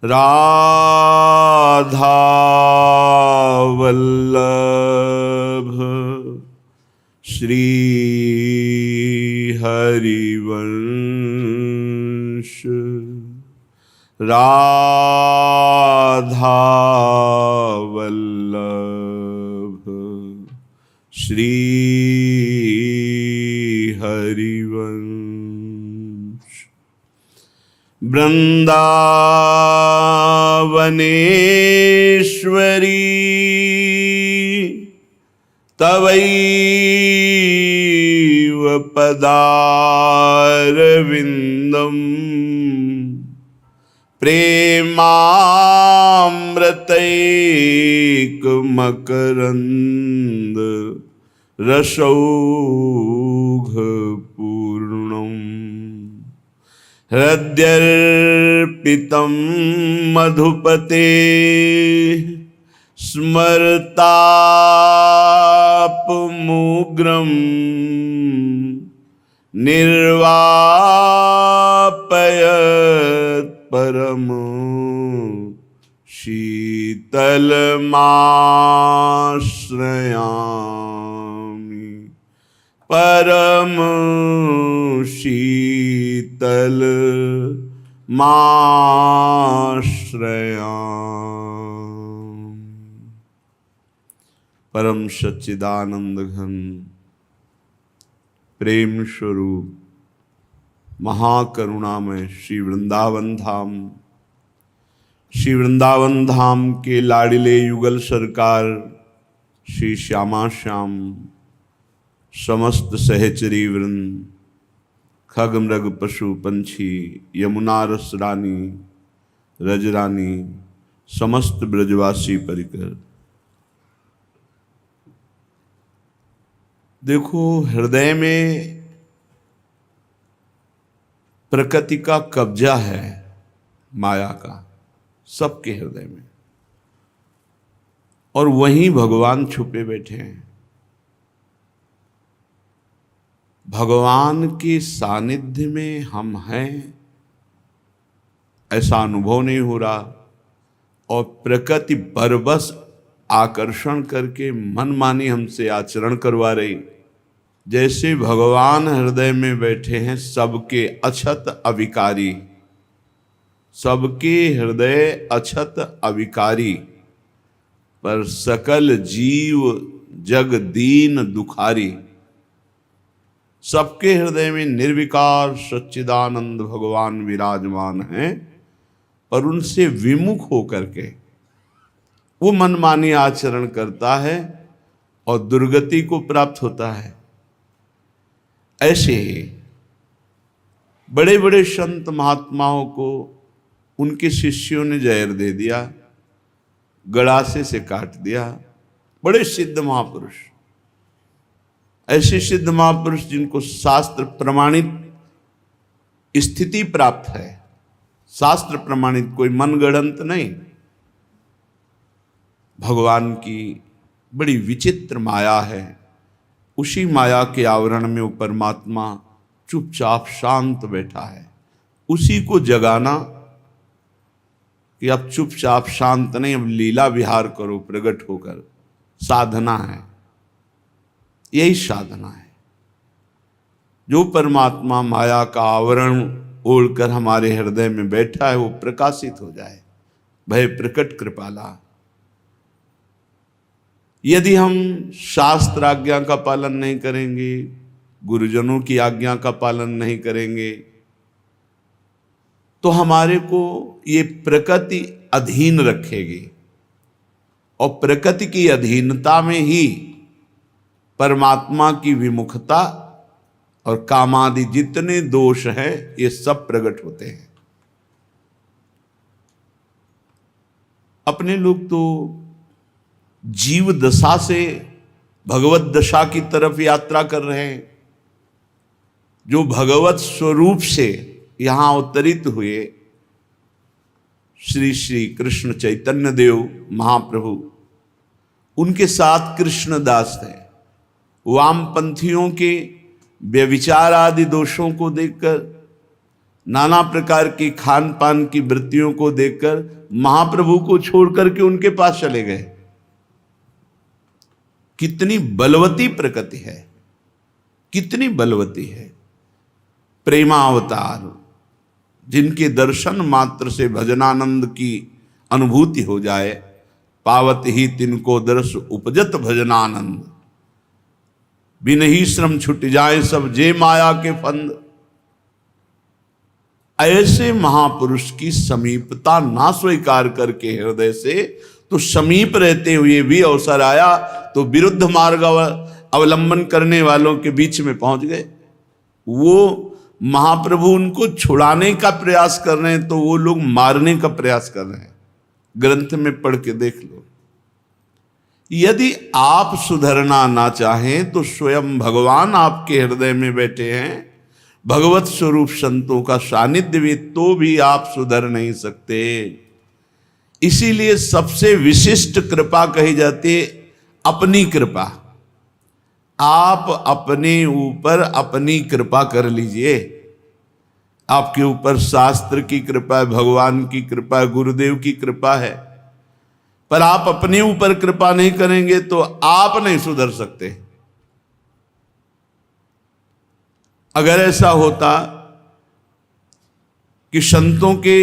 राधा वल्लभ श्री हरिवंश, राधा वल्लभ श्री हरिवंश। वृंदावनेश्वरी तवैव पदारविंदम प्रेमामृतैकमकरंद रसौघपूर्णम् हृद्यर्पितं मधुपते स्मरतापमुग्रं निर्वापयत् परम शीतलमाश्रयामि, परम शीतलमाश्रयामि। परम सच्चिदानंद घन प्रेम स्वरूप महाकरुणामय श्री वृंदावन धाम के लाडिले युगल सरकार श्री श्यामा श्याम, समस्त सहचरी वृंद, खग मृग पशु पंछी, यमुना रस रानी, रजरानी, समस्त ब्रजवासी परिकर। देखो, हृदय में प्रकृति का कब्जा है, माया का, सबके हृदय में, और वहीं भगवान छुपे बैठे हैं। भगवान के सानिध्य में हम हैं ऐसा अनुभव नहीं हो रहा, और प्रकृति बरबस आकर्षण करके मनमानी हमसे आचरण करवा रही, जैसे भगवान हृदय में बैठे हैं सबके अछत अविकारी, सबके हृदय अछत अविकारी, पर सकल जीव जग दीन दुखारी। सबके हृदय में निर्विकार सच्चिदानंद भगवान विराजमान हैं, पर उनसे विमुख होकर के वो मनमानी आचरण करता है और दुर्गति को प्राप्त होता है। ऐसे बड़े बड़े संत महात्माओं को उनके शिष्यों ने जहर दे दिया, गड़ासे से काट दिया। बड़े सिद्ध महापुरुष, ऐसे सिद्ध महापुरुष जिनको शास्त्र प्रमाणित स्थिति प्राप्त है, शास्त्र प्रमाणित, कोई मनगढ़ंत नहीं। भगवान की बड़ी विचित्र माया है, उसी माया के आवरण में वो परमात्मा चुपचाप शांत बैठा है। उसी को जगाना कि अब चुपचाप शांत नहीं, अब लीला विहार करो प्रकट होकर, साधना है, यही साधना है। जो परमात्मा माया का आवरण ओढ़कर हमारे हृदय में बैठा है वो प्रकाशित हो जाए। भय प्रकट कृपाला। यदि हम शास्त्र आज्ञा का पालन नहीं करेंगे, गुरुजनों की आज्ञा का पालन नहीं करेंगे, तो हमारे को ये प्रकृति अधीन रखेगी, और प्रकृति की अधीनता में ही परमात्मा की विमुखता और कामादि जितने दोष हैं ये सब प्रकट होते हैं। अपने लोग तो जीव दशा से भगवत दशा की तरफ यात्रा कर रहे हैं। जो भगवत स्वरूप से यहां अवतरित हुए श्री श्री कृष्ण चैतन्य देव महाप्रभु, उनके साथ कृष्णदास थे। वामपंथियों के व्यभिचार आदि दोषों को देखकर नाना प्रकार की खान पान की वृत्तियों को देखकर महाप्रभु को छोड़ करके उनके पास चले गए। कितनी बलवती प्रकृति है, कितनी बलवती है। प्रेमावतार, जिनके दर्शन मात्र से भजनानंद की अनुभूति हो जाए, पावत ही तिनको दर्श उपजत भजनानंद, बिन ही श्रम छुट जाए सब जे माया के फंद। ऐसे महापुरुष की समीपता ना स्वीकार करके हृदय से, तो समीप रहते हुए भी अवसर आया तो विरुद्ध मार्ग अवलंबन करने वालों के बीच में पहुंच गए। वो महाप्रभु उनको छुड़ाने का प्रयास कर रहे हैं तो वो लोग मारने का प्रयास कर रहे हैं। ग्रंथ में पढ़ के देख लो। यदि आप सुधरना ना चाहें तो स्वयं भगवान आपके हृदय में बैठे हैं, भगवत स्वरूप संतों का सानिध्य भी, तो भी आप सुधर नहीं सकते। इसीलिए सबसे विशिष्ट कृपा कही जाती है अपनी कृपा। आप अपने ऊपर अपनी कृपा कर लीजिए। आपके ऊपर शास्त्र की कृपा है, भगवान की कृपा है, गुरुदेव की कृपा है, पर आप अपने ऊपर कृपा नहीं करेंगे तो आप नहीं सुधर सकते। अगर ऐसा होता कि संतों के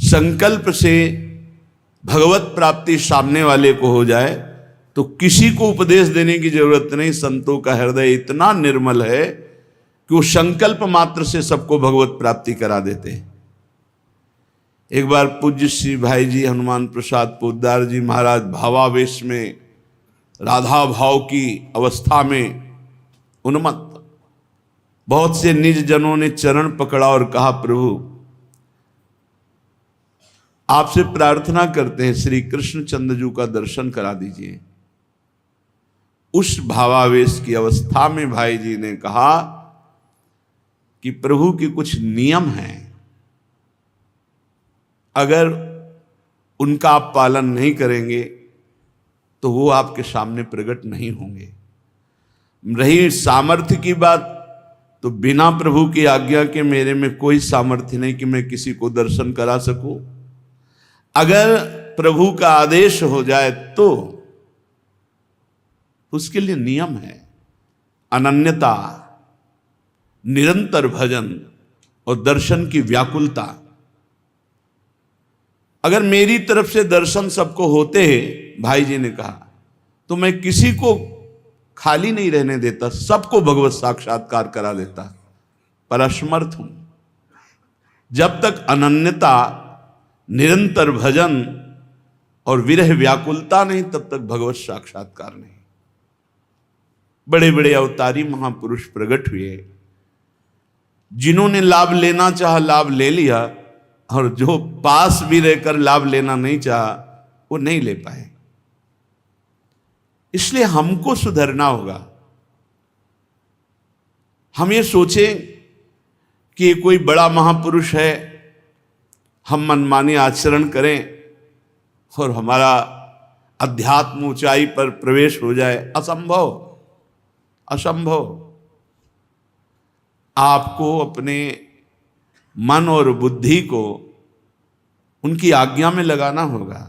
संकल्प से भगवत प्राप्ति सामने वाले को हो जाए तो किसी को उपदेश देने की जरूरत नहीं। संतों का हृदय इतना निर्मल है कि वो संकल्प मात्र से सबको भगवत प्राप्ति करा देते हैं। एक बार पूज्य श्री भाई जी हनुमान प्रसाद पोद्दार जी महाराज भावावेश में, राधा भाव की अवस्था में उन्मत्त, बहुत से निज जनों ने चरण पकड़ा और कहा, प्रभु आपसे प्रार्थना करते हैं श्री कृष्णचंद्र जी का दर्शन करा दीजिए। उस भावावेश की अवस्था में भाई जी ने कहा कि प्रभु की कुछ नियम हैं, अगर उनका आप पालन नहीं करेंगे तो वो आपके सामने प्रकट नहीं होंगे। रही सामर्थ्य की बात, तो बिना प्रभु की आज्ञा के मेरे में कोई सामर्थ्य नहीं कि मैं किसी को दर्शन करा सकूं। अगर प्रभु का आदेश हो जाए तो उसके लिए नियम है, अनन्यता, निरंतर भजन और दर्शन की व्याकुलता। अगर मेरी तरफ से दर्शन सबको होते हैं, भाई जी ने कहा, तो मैं किसी को खाली नहीं रहने देता, सबको भगवत साक्षात्कार करा देता, पर असमर्थ हूं। जब तक अनन्यता, निरंतर भजन और विरह व्याकुलता नहीं, तब तक भगवत साक्षात्कार नहीं। बड़े बड़े अवतारी महापुरुष प्रकट हुए, जिन्होंने लाभ लेना चाहा लाभ ले लिया, और जो पास भी रहकर लाभ लेना नहीं चाहा वो नहीं ले पाए। इसलिए हमको सुधरना होगा। हम ये सोचें कि ये कोई बड़ा महापुरुष है, हम मनमानी आचरण करें और हमारा अध्यात्म ऊंचाई पर प्रवेश हो जाए, असंभव, असंभव। आपको अपने मन और बुद्धि को उनकी आज्ञा में लगाना होगा।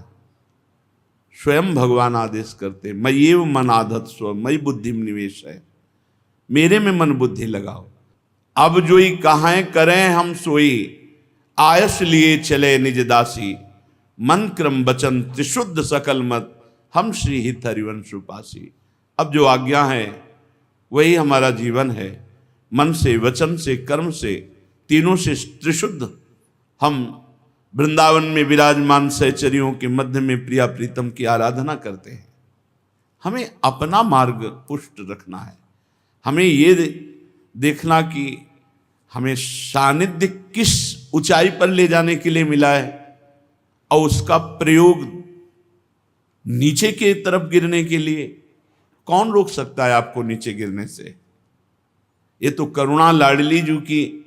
स्वयं भगवान आदेश करते, मय्येव मन आधत्स्व स्व मयि बुद्धि निवेश है, मेरे में मन बुद्धि लगाओ। अब जोई कहां करें हम सोई, आयस लिए चले निज दासी, मन क्रम वचन त्रिशुद्ध सकल मत, हम श्री हित हरिवंश उपासी। अब जो आज्ञा है वही हमारा जीवन है। मन से, वचन से, कर्म से, तीनों से त्रिशुद्ध हम वृंदावन में विराजमान सहचरियों के मध्य में प्रिया प्रीतम की आराधना करते हैं। हमें अपना मार्ग पुष्ट रखना है। हमें ये देखना कि हमें सानिध्य किस ऊंचाई पर ले जाने के लिए मिला है, और उसका प्रयोग नीचे की तरफ गिरने के लिए कौन रोक सकता है आपको नीचे गिरने से। ये तो करुणा लाडली जू की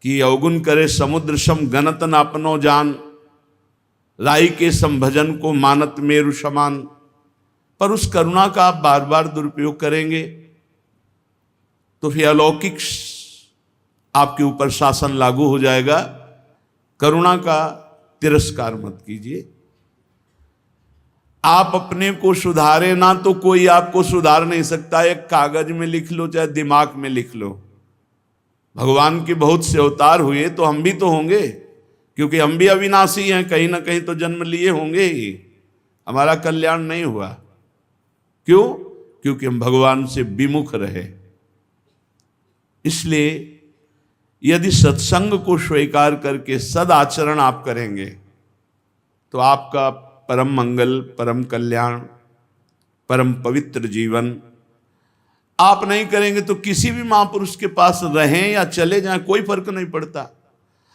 कि अवगुण करे समुद्र सम गणत न अपनो जान, राई के संभजन को मानत मेरु समान। पर उस करुणा का आप बार बार दुरुपयोग करेंगे तो फिर अलौकिक आपके ऊपर शासन लागू हो जाएगा। करुणा का तिरस्कार मत कीजिए। आप अपने को सुधारे ना तो कोई आपको सुधार नहीं सकता। एक कागज में लिख लो चाहे दिमाग में लिख लो, भगवान के बहुत से अवतार हुए तो हम भी तो होंगे, क्योंकि हम भी अविनाशी हैं, कहीं ना कहीं तो जन्म लिए होंगे ही। हमारा कल्याण नहीं हुआ क्यों? क्योंकि हम भगवान से विमुख रहे। इसलिए यदि सत्संग को स्वीकार करके सदाचरण आप करेंगे तो आपका परम मंगल, परम कल्याण, परम पवित्र जीवन। आप नहीं करेंगे तो किसी भी महापुरुष के पास रहें या चले जाएं कोई फर्क नहीं पड़ता।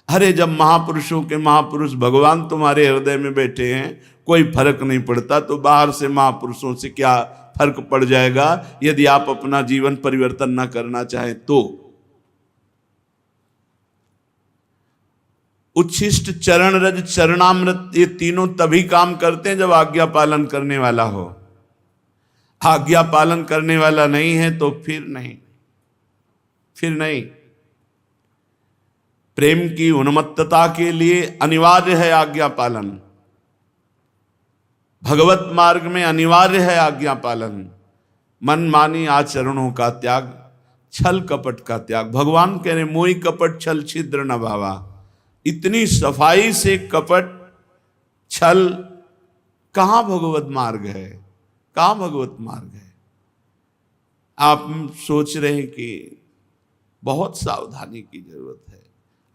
अरे जब महापुरुषों के महापुरुष भगवान तुम्हारे हृदय में बैठे हैं कोई फर्क नहीं पड़ता, तो बाहर से महापुरुषों से क्या फर्क पड़ जाएगा यदि आप अपना जीवन परिवर्तन ना करना चाहें तो। उच्छिष्ट, चरण रज, चरणामृत, ये तीनों तभी काम करते हैं जब आज्ञा पालन करने वाला हो। आज्ञा पालन करने वाला नहीं है तो फिर नहीं। प्रेम की उन्मत्तता के लिए अनिवार्य है आज्ञा पालन। भगवत मार्ग में अनिवार्य है आज्ञा पालन। मनमानी आचरणों का त्याग, छल कपट का त्याग। भगवान कह रहे मोहि कपट छल छिद्र न भावा। इतनी सफाई से कपट छल कहां भगवत मार्ग है? कहां भगवत मार्ग है? आप सोच रहे हैं कि बहुत सावधानी की जरूरत है।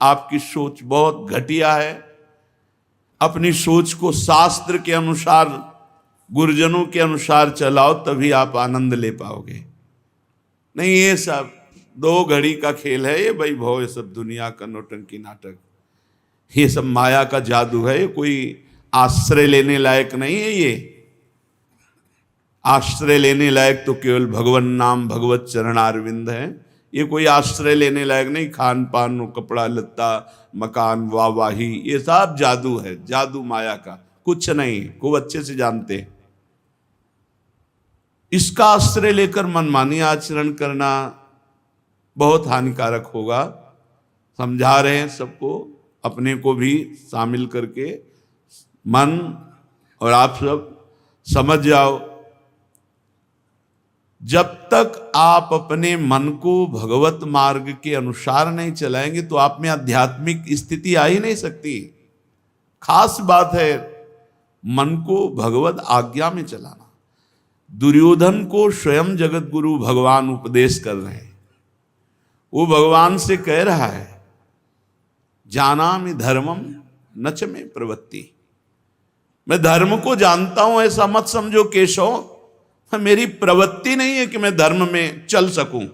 आपकी सोच बहुत घटिया है। अपनी सोच को शास्त्र के अनुसार, गुरुजनों के अनुसार चलाओ, तभी आप आनंद ले पाओगे। नहीं, ये सब दो घड़ी का खेल है, ये वैभव, ये सब दुनिया का नौटंकी नाटक, ये सब माया का जादू है। ये कोई आश्रय लेने लायक नहीं है। ये आश्रय लेने लायक तो केवल भगवन नाम, भगवत चरणारविंद है। ये कोई आश्रय लेने लायक नहीं। खान पान, कपड़ा लत्ता, मकान, वाहवाही, ये सब जादू है, जादू माया का, कुछ नहीं। खूब अच्छे से जानते हैं। इसका आश्रय लेकर मनमानी आचरण करना बहुत हानिकारक होगा। समझा रहे हैं सबको, अपने को भी शामिल करके। मन और आप सब समझ जाओ, जब तक आप अपने मन को भगवत मार्ग के अनुसार नहीं चलाएंगे तो आप में आध्यात्मिक स्थिति आ ही नहीं सकती। खास बात है मन को भगवत आज्ञा में चलाना। दुर्योधन को स्वयं जगत गुरु भगवान उपदेश कर रहे हैं। वो भगवान से कह रहा है, जानामि धर्मम न च मे प्रवृत्ति। मैं धर्म को जानता हूं, ऐसा मत समझो केशव, मेरी प्रवृत्ति नहीं है कि मैं धर्म में चल सकूं।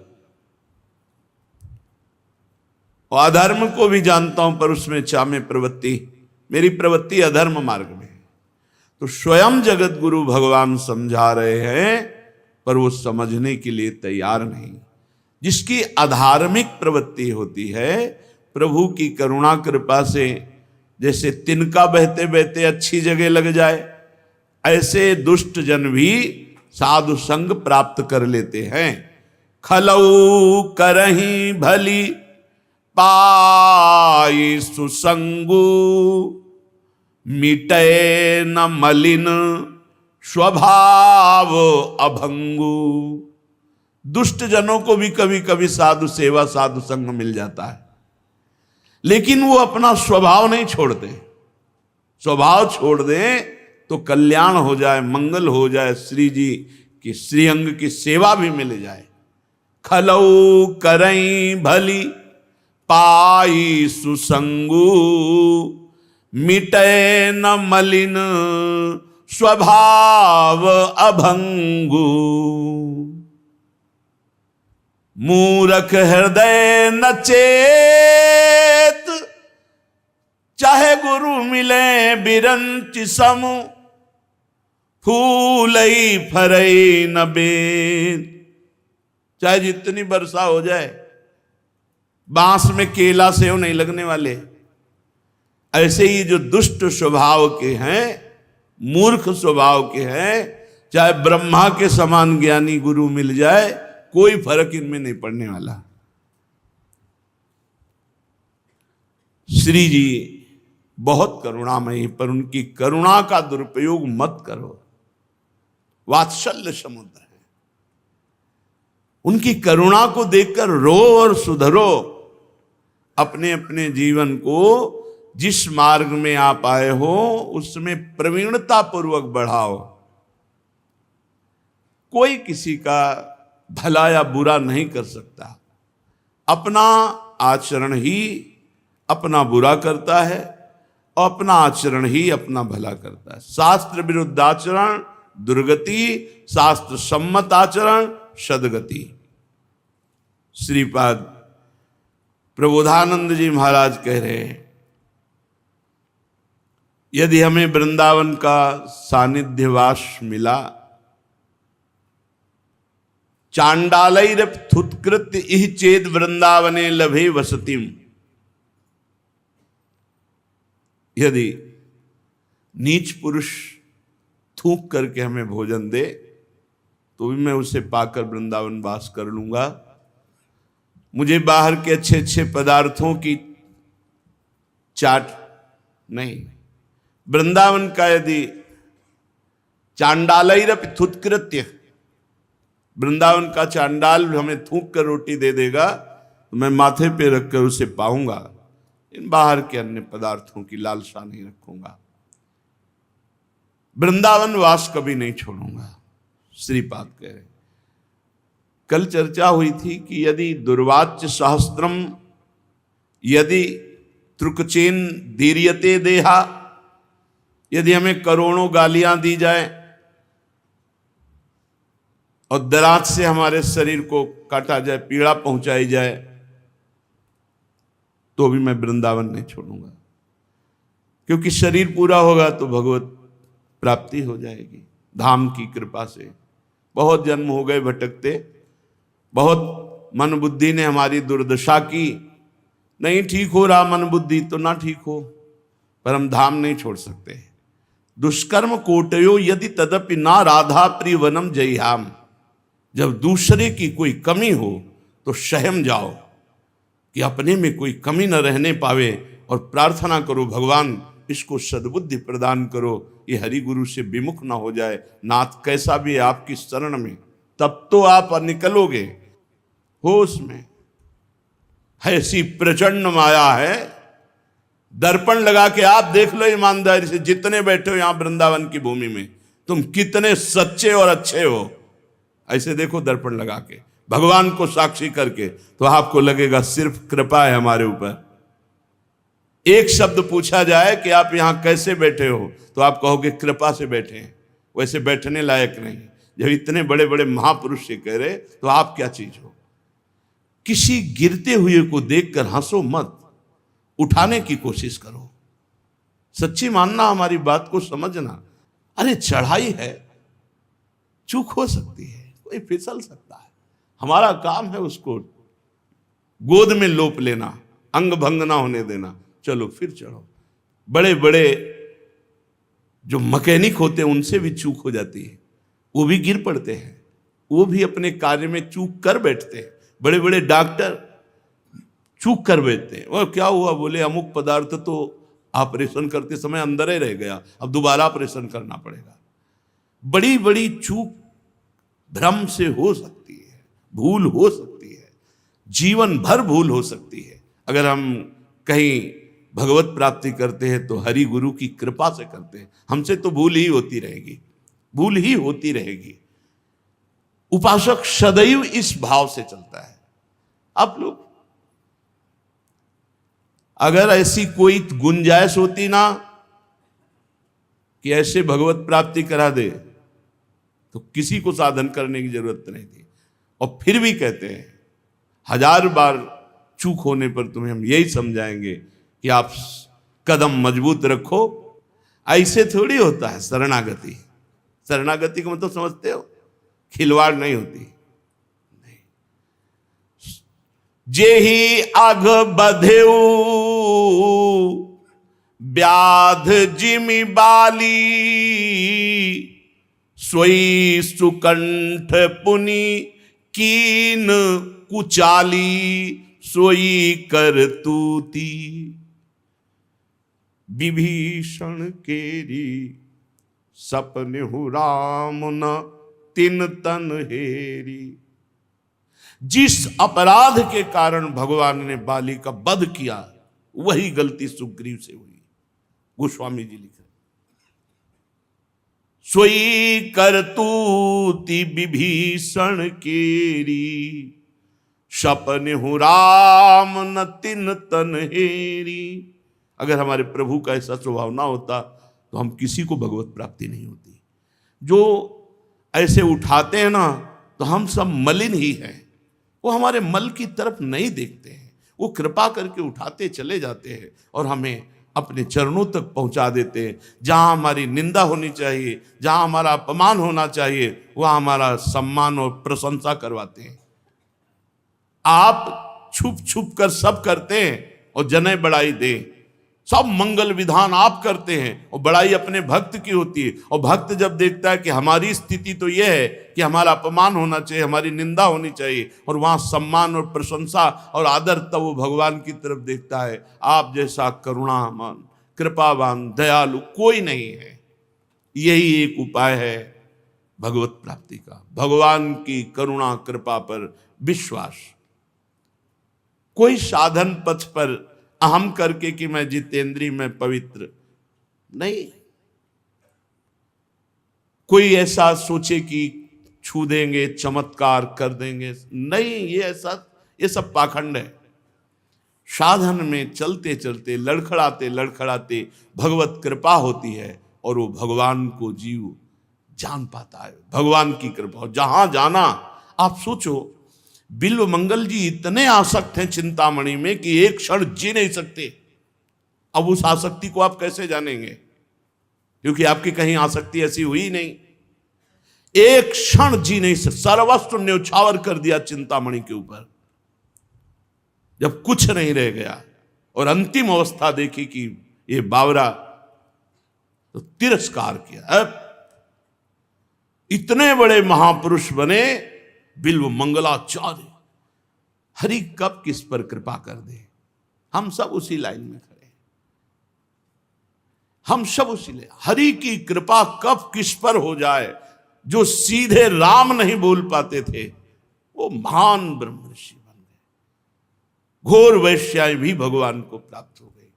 और अधर्म को भी जानता हूं, पर उसमें चा में प्रवृत्ति, मेरी प्रवृत्ति अधर्म मार्ग में। तो स्वयं जगत गुरु भगवान समझा रहे हैं, पर वो समझने के लिए तैयार नहीं। जिसकी अधार्मिक प्रवृत्ति होती है, प्रभु की करुणा कृपा से जैसे तिनका बहते बहते अच्छी जगह लग जाए, ऐसे दुष्ट जन भी साधु संग प्राप्त कर लेते हैं। खलऊ करही भली पाई सुसंगु, मिटे न मलिन स्वभाव अभंगु। दुष्ट जनों को भी कभी कभी साधु सेवा, साधु संग मिल जाता है, लेकिन वो अपना स्वभाव नहीं छोड़ते। स्वभाव छोड़ दें तो कल्याण हो जाए, मंगल हो जाए, श्री जी की श्रीअंग की सेवा भी मिल जाए। खलऊ करई भली पाई सुसंगु, मिटे न मलिन स्वभाव अभंगु। मूरख हृदय न चेत, चाहे गुरु मिले बिरंच समु, फूलई फरई न बेद। चाहे जितनी वर्षा हो जाए, बांस में केला सेव नहीं लगने वाले। ऐसे ही जो दुष्ट स्वभाव के हैं, मूर्ख स्वभाव के हैं, चाहे ब्रह्मा के समान ज्ञानी गुरु मिल जाए, कोई फर्क इनमें नहीं पड़ने वाला। श्री जी बहुत करुणामयी, पर उनकी करुणा का दुरुपयोग मत करो। वात्सल्य समुद्र है, उनकी करुणा को देखकर रो और सुधरो। अपने अपने जीवन को जिस मार्ग में आप आए हो उसमें प्रवीणता पूर्वक बढ़ाओ। कोई किसी का भला या बुरा नहीं कर सकता। अपना आचरण ही अपना बुरा करता है और अपना आचरण ही अपना भला करता है। शास्त्र विरुद्ध आचरण दुर्गति, शास्त्र सम्मत आचरण सदगति। श्रीपाद प्रबोधानंद जी महाराज कह रहे हैं, यदि हमें वृंदावन का सानिध्यवास मिला, चांडालैरप्युत्कृत्य इह चेद वृंदावने लभे वसतिम। यदि नीच पुरुष थूक करके हमें भोजन दे तो भी मैं उसे पाकर वृंदावन वास कर लूंगा। मुझे बाहर के अच्छे अच्छे पदार्थों की चाट नहीं। वृंदावन का यदि चांडालैरप्युत्कृत्य, वृंदावन का चांडाल हमें थूक कर रोटी दे देगा तो मैं माथे पे रखकर उसे पाऊंगा। इन बाहर के अन्य पदार्थों की लालसा नहीं रखूंगा। वृंदावन वास कभी नहीं छोड़ूंगा। श्रीपाद कह रहे, कल चर्चा हुई थी कि यदि दुर्वाच्य सहस्त्रम यदि त्रुकचेन दीर्यते देहा, यदि हमें करोड़ों गालियां दी जाए और दराज से हमारे शरीर को काटा जाए, पीड़ा पहुंचाई जाए, तो भी मैं वृंदावन नहीं छोड़ूंगा। क्योंकि शरीर पूरा होगा तो भगवत प्राप्ति हो जाएगी धाम की कृपा से। बहुत जन्म हो गए भटकते, बहुत मन बुद्धि ने हमारी दुर्दशा की। नहीं ठीक हो रहा मन बुद्धि तो ना ठीक हो, पर हम धाम नहीं छोड़ सकते। दुष्कर्म कोटयो यदि तदपि ना राधा प्रिय वनम जय्याम। जब दूसरे की कोई कमी हो तो सहम जाओ कि अपने में कोई कमी न रहने पावे, और प्रार्थना करो भगवान इसको सद्बुद्धि प्रदान करो, ये हरि गुरु से विमुख ना हो जाए। नाथ कैसा भी है आपकी शरण में, तब तो आप निकलोगे। होश में ऐसी प्रचंड माया है, दर्पण लगा के आप देख लो ईमानदारी से, जितने बैठे हो यहां वृंदावन की भूमि में, तुम कितने सच्चे और अच्छे हो। ऐसे देखो दर्पण लगा के, भगवान को साक्षी करके, तो आपको लगेगा सिर्फ कृपा है हमारे ऊपर। एक शब्द पूछा जाए कि आप यहां कैसे बैठे हो, तो आप कहोगे कृपा से बैठे हैं। वैसे बैठने लायक नहीं। जब इतने बड़े बड़े महापुरुष से कह रहे तो आप क्या चीज हो। किसी गिरते हुए को देखकर हंसो मत, उठाने की कोशिश करो। सच्ची मानना, हमारी बात को समझना। अरे चढ़ाई है, चूक हो सकती है, कोई फिसल सकता है, हमारा काम है उसको गोद में लोप लेना, अंग भंग ना होने देना। चलो फिर चढ़ो। बड़े बड़े जो मैकेनिक होते हैं उनसे भी चूक हो जाती है, वो भी गिर पड़ते हैं, वो भी अपने कार्य में चूक कर बैठते हैं। बड़े बड़े डॉक्टर चूक कर बैठते हैं। और क्या हुआ, बोले अमुक पदार्थ तो ऑपरेशन करते समय अंदर ही रह गया, अब दोबारा ऑपरेशन करना पड़ेगा। बड़ी बड़ी चूक भ्रम से हो सकती है, भूल हो सकती है, जीवन भर भूल हो सकती है। अगर हम कहीं भगवत प्राप्ति करते हैं तो हरि गुरु की कृपा से करते हैं। हमसे तो भूल ही होती रहेगी, भूल ही होती रहेगी। उपासक सदैव इस भाव से चलता है। आप लोग अगर ऐसी कोई गुंजाइश होती ना कि ऐसे भगवत प्राप्ति करा दे, तो किसी को साधन करने की जरूरत नहीं थी। और फिर भी कहते हैं 1000 बार चूक होने पर तुम्हें हम यही समझाएंगे कि आप कदम मजबूत रखो। ऐसे थोड़ी होता है शरणागति। शरणागति को मतलब समझते हो, खिलवाड़ नहीं होती। नहीं। जेहि आग बधेऊ व्याध जिमि बाली, सोई सुकंठ पुनि कीन कुचाली, सोई कर तूती। विभीषण केरी सपने हु राम न तिन तन हेरी। जिस अपराध के कारण भगवान ने बाली का वध किया, वही गलती सुग्रीव से हुई। गोस्वामी जी लिख रहे, सोई करतूति विभीषण केरी सपने हु राम न तिन तन हेरी। अगर हमारे प्रभु का ऐसा स्वभाव ना होता तो हम किसी को भगवत प्राप्ति नहीं होती। जो ऐसे उठाते हैं ना, तो हम सब मलिन ही हैं। वो हमारे मल की तरफ नहीं देखते हैं, वो कृपा करके उठाते चले जाते हैं और हमें अपने चरणों तक पहुंचा देते हैं। जहां हमारी निंदा होनी चाहिए, जहां हमारा अपमान होना चाहिए, वहां हमारा सम्मान और प्रशंसा करवाते हैं। आप छुप छुप कर सब करते हैं और जने बड़ाई दे, सब मंगल विधान आप करते हैं और बड़ाई अपने भक्त की होती है। और भक्त जब देखता है कि हमारी स्थिति तो यह है कि हमारा अपमान होना चाहिए, हमारी निंदा होनी चाहिए, और वहां सम्मान और प्रशंसा और आदर, तब वो भगवान की तरफ देखता है। आप जैसा करुणावान, कृपावान, दयालु कोई नहीं है। यही एक उपाय है भगवत प्राप्ति का, भगवान की करुणा कृपा पर विश्वास। कोई साधन पथ पर अहम करके कि मैं जितेंद्रिय, मैं पवित्र नहीं। कोई ऐसा सोचे कि छू देंगे, चमत्कार कर देंगे, नहीं। ये सब पाखंड है। साधन में चलते चलते, लड़खड़ाते लड़खड़ाते भगवत कृपा होती है और वो भगवान को जीव जान पाता है। भगवान की कृपा, जहां जाना। आप सोचो, बिल्व मंगल जी इतने आसक्त हैं चिंतामणि में कि एक क्षण जी नहीं सकते। अब उस आसक्ति को आप कैसे जानेंगे, क्योंकि आपकी कहीं आसक्ति ऐसी हुई नहीं। एक क्षण जी नहीं सकते, सर्वस्व न्यौछावर कर दिया चिंतामणि के ऊपर। जब कुछ नहीं रह गया और अंतिम अवस्था देखी कि ये बावरा, तो तिरस्कार किया। अब इतने बड़े महापुरुष बने बिल्व मंगलाचार्य, हरि कब किस पर कृपा कर दे। हम सब उसी लाइन में खड़े, हम सब उसी लाइन। हरि की कृपा कब किस पर हो जाए। जो सीधे राम नहीं बोल पाते थे, वो महान ब्रह्म ऋषि बन गए। घोर वैश्याएं भी भगवान को प्राप्त हो गई।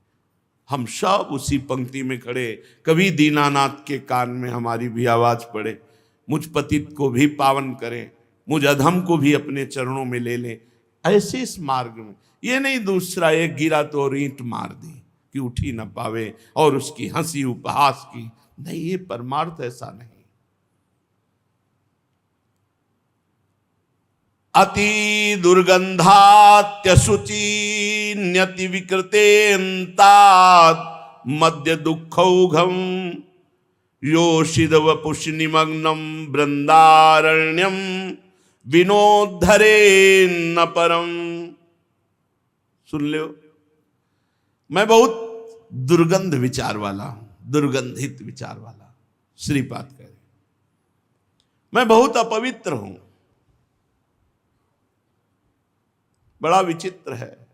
हम सब उसी पंक्ति में खड़े। कभी दीनानाथ के कान में हमारी भी आवाज पड़े, मुझ पतित को भी पावन करें, मुझ अधम को भी अपने चरणों में ले लें। ऐसे इस मार्ग में, ये नहीं दूसरा एक गिरा तो ईंट मार दी कि उठी न पावे और उसकी हंसी उपहास की, नहीं। ये परमार्थ ऐसा नहीं। अति दुर्गंधात्यशुचि न्यति विकृतेन्तात् मध्य दुःखौघम योषिद वपुष निमग्नम वृंदारण्यम विनोद्धरे न परम। सुन लो, मैं बहुत दुर्गंध विचार वाला हूं, दुर्गंधित विचार वाला। श्रीपाद कह रहे, मैं बहुत अपवित्र हूं। बड़ा विचित्र है,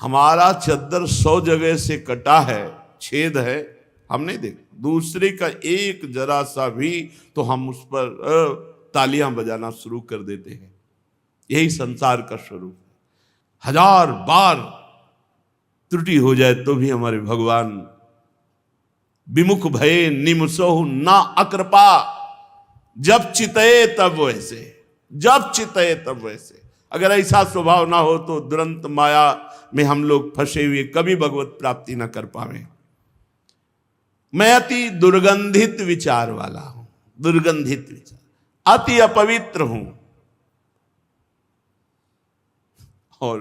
हमारा चद्दर 100 जगह से कटा है, छेद है, हम नहीं देख। दूसरे का एक जरा सा भी तो हम उस पर तालियां बजाना शुरू कर देते हैं। यही संसार का स्वरूप है। 1000 बार त्रुटि हो जाए तो भी हमारे भगवान विमुख भये निमसोहु ना अकृपा। जब चितए तब वैसे, जब चितए तब वैसे। अगर ऐसा स्वभाव ना हो तो दुरंत माया में हम लोग फंसे हुए कभी भगवत प्राप्ति ना कर पावे। मैं अति दुर्गंधित विचार वाला हूं, दुर्गंधित विचार, अति अपवित्र हूं। और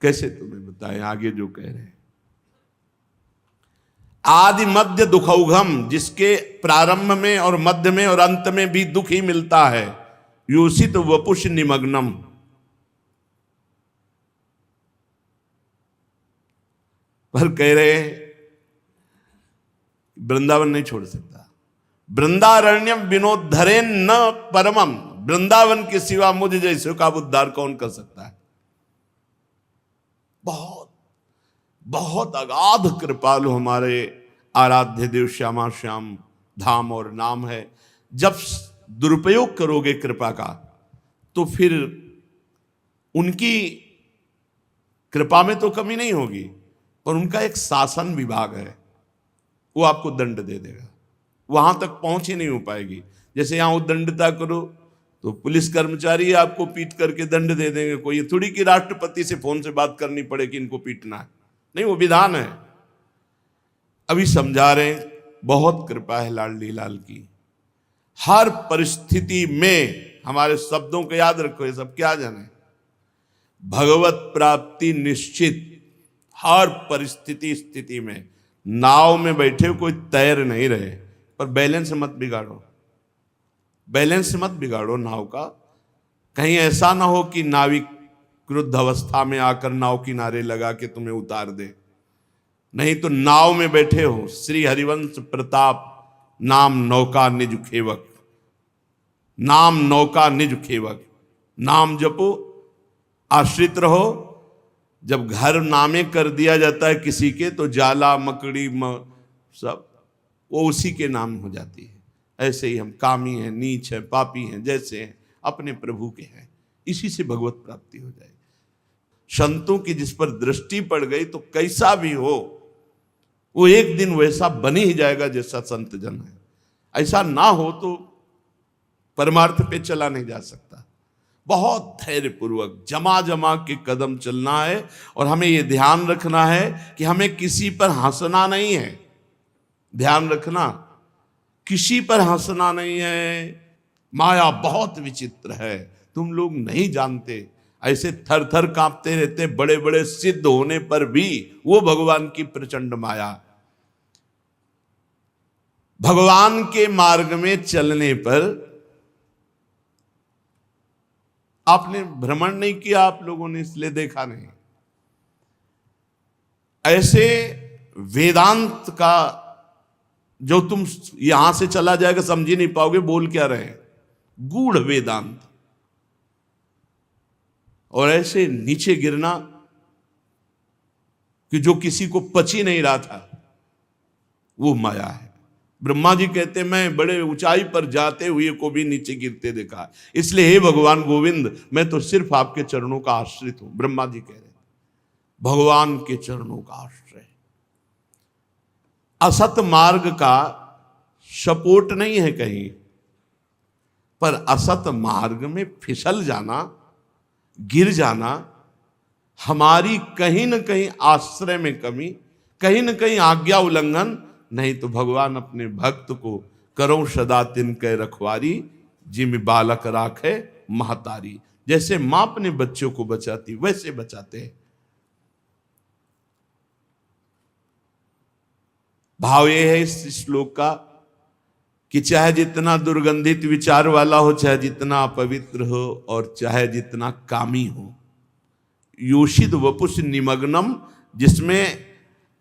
कैसे तुम्हें बताएं आगे जो कह रहे हैं। आदि मध्य दुखौघम, जिसके प्रारंभ में और मध्य में और अंत में भी दुख ही मिलता है। योषित वपुष निमग्नम, पर कह रहे वृंदावन नहीं छोड़ सकता। वृंदारण्यम विनोद्धरेन न परमम, वृंदावन के सिवा मुझ जैसे का उद्धार कौन कर सकता है। बहुत बहुत अगाध कृपालु हमारे आराध्य देव श्यामा श्याम धाम और नाम है। जब दुरुपयोग करोगे कृपा का तो फिर उनकी कृपा में तो कमी नहीं होगी, पर उनका एक शासन विभाग है, वो आपको दंड दे देगा, वहां तक पहुंच ही नहीं हो पाएगी। जैसे यहां उद्दंडता करो तो पुलिस कर्मचारी आपको पीट करके दंड दे देंगे, कोई थोड़ी कि राष्ट्रपति से फोन से बात करनी पड़े कि इनको पीटना है, नहीं, वो विधान है। अभी समझा रहे हैं, बहुत कृपा है लाडली लाल की। हर परिस्थिति में हमारे शब्दों को याद रखो, ये सब क्या जाने, भगवत प्राप्ति निश्चित। हर परिस्थिति स्थिति में नाव में बैठे कोई तैर नहीं रहे, पर बैलेंस मत बिगाड़ो, बैलेंस मत बिगाड़ो नाव का। कहीं ऐसा ना हो कि नाविक क्रुद्ध अवस्था में आकर नाव किनारे लगा के तुम्हें उतार दे। नहीं तो नाव में बैठे हो, श्री हरिवंश प्रताप नाम नौका निज खेवक, नाम नौका निज खेवक, नाम जपो, आश्रित रहो। जब घर नामे कर दिया जाता है किसी के तो जाला मकड़ी सब वो उसी के नाम हो जाती है। ऐसे ही हम कामी हैं, नीच हैं, पापी हैं, जैसे हैं अपने प्रभु के हैं, इसी से भगवत प्राप्ति हो जाएगी। संतों की जिस पर दृष्टि पड़ गई तो कैसा भी हो वो एक दिन वैसा बन ही जाएगा जैसा संत जन है। ऐसा ना हो तो परमार्थ पे चला नहीं जा सकता। बहुत धैर्य पूर्वक जमा जमा के कदम चलना है, और हमें यह ध्यान रखना है कि हमें किसी पर हंसना नहीं है। ध्यान रखना, किसी पर हंसना नहीं है। माया बहुत विचित्र है, तुम लोग नहीं जानते। ऐसे थर थर कांपते रहते बड़े बड़े सिद्ध होने पर भी, वो भगवान की प्रचंड माया। भगवान के मार्ग में चलने पर आपने भ्रमण नहीं किया, आप लोगों ने इसलिए देखा नहीं। ऐसे वेदांत का जो तुम यहां से चला जाएगा समझ ही नहीं पाओगे बोल क्या रहे, गूढ़ वेदांत। और ऐसे नीचे गिरना कि जो किसी को पच ही नहीं रहा था, वो माया है। ब्रह्मा जी कहते मैं बड़े ऊंचाई पर जाते हुए को भी नीचे गिरते देखा, इसलिए हे भगवान गोविंद मैं तो सिर्फ आपके चरणों का आश्रित हूं। ब्रह्मा जी कह रहे भगवान के चरणों का आश्रय। असत मार्ग का सपोर्ट नहीं है कहीं, पर असत मार्ग में फिसल जाना, गिर जाना हमारी कहीं न कहीं आश्रय में कमी, कहीं न कहीं आज्ञा उल्लंघन। नहीं तो भगवान अपने भक्त को करो सदा तिनके रखवारी, जिम बालक राखे महतारी। जैसे मां अपने बच्चों को बचाती वैसे बचाते हैं। भाव ये है इस श्लोक का कि चाहे जितना दुर्गंधित विचार वाला हो, चाहे जितना अपवित्र हो, और चाहे जितना कामी हो, योषित वपुष निमग्नम, जिसमें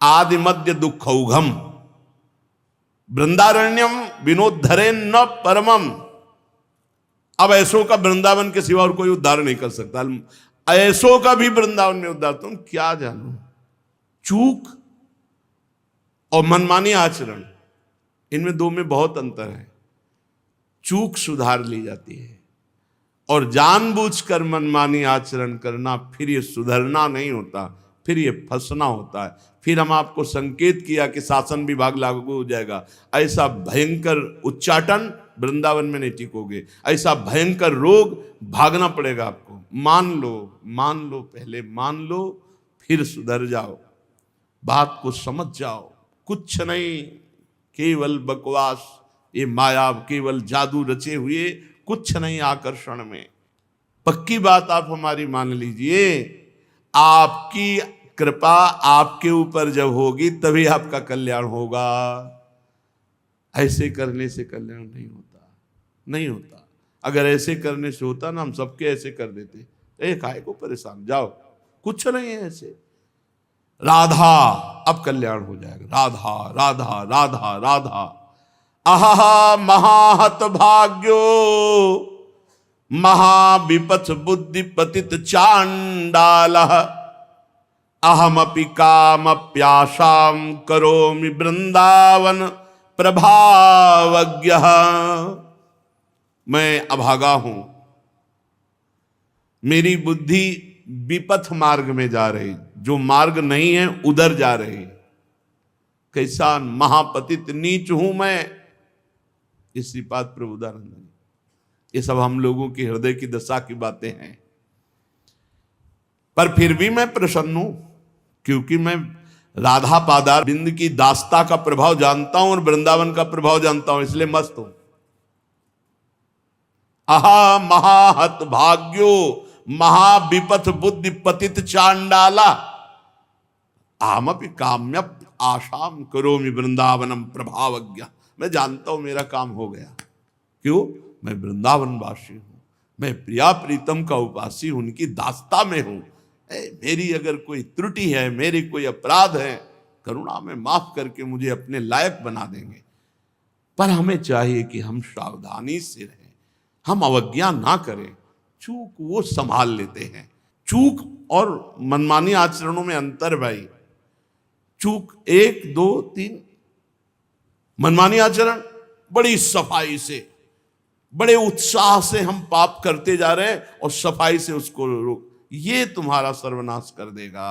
आदि मध्य दुखौघम, वृंदारण्यम विनोद्धरे न परमम। अब ऐसों का वृंदावन के सिवा और कोई उद्धार नहीं कर सकता। ऐसों का भी वृंदावन में उद्धार तुम क्या जानो। चूक और मनमानी आचरण, इनमें दो में बहुत अंतर है। चूक सुधार ली जाती है, और जानबूझकर मनमानी आचरण करना फिर ये सुधरना नहीं होता, फिर ये फंसना होता है। फिर हम आपको संकेत किया कि शासन विभाग लागू हो जाएगा, ऐसा भयंकर उच्चाटन वृंदावन में नहीं टिकोगे। ऐसा भयंकर रोग भागना पड़ेगा आपको। मान लो, पहले मान लो, फिर सुधर जाओ, बात को समझ जाओ। कुछ नहीं, केवल बकवास, ये माया केवल जादू रचे हुए, कुछ नहीं आकर्षण में। पक्की बात आप हमारी मान लीजिए, आपकी कृपा आपके ऊपर जब होगी तभी आपका कल्याण होगा। ऐसे करने से कल्याण नहीं होता। अगर ऐसे करने से होता ना, हम सबके ऐसे कर देते। एक आए को परेशान, जाओ, कुछ नहीं है ऐसे। राधा, अब कल्याण हो जाएगा। राधा राधा राधा राधा। आहा महाहत भाग्यो महाविपथ बुद्धि पतित चांडाल। अहमपि काम प्यासाम करोमि वृंदावन प्रभावज्ञः। मैं अभागा हूं, मेरी बुद्धि विपथ मार्ग में जा रही, जो मार्ग नहीं है उधर जा रही। कैसा महापतित नीच हूं मैं। ये श्रीपाद प्रभुदानंद, ये सब हम लोगों की हृदय की दशा की बातें हैं। पर फिर भी मैं प्रसन्न हूं, क्योंकि मैं राधा पादार बिंद की दास्ता का प्रभाव जानता हूं और वृंदावन का प्रभाव जानता हूं, इसलिए मस्त हूं। आहा महाहत भाग्यो महाविपथ बुद्धि पतित चांडाला, अहमपि काम्य आशाम करोमि वृंदावनम प्रभावज्ञ। मैं जानता हूं मेरा काम हो गया। क्यों? मैं वृंदावन वासी हूं, मैं प्रिया प्रीतम का उपासी हूं, उनकी दास्ता में हूं। मेरी अगर कोई त्रुटि है, मेरी कोई अपराध है, करुणा में माफ करके मुझे अपने लायक बना देंगे। पर हमें चाहिए कि हम सावधानी से रहें, हम अवज्ञा ना करें। चूक वो संभाल लेते हैं। चूक और मनमानी आचरणों में अंतर भाई। चूक 1 2 3, मनमानी आचरण बड़ी सफाई से, बड़े उत्साह से हम पाप करते जा रहे हैं और सफाई से उसको रोक, ये तुम्हारा सर्वनाश कर देगा।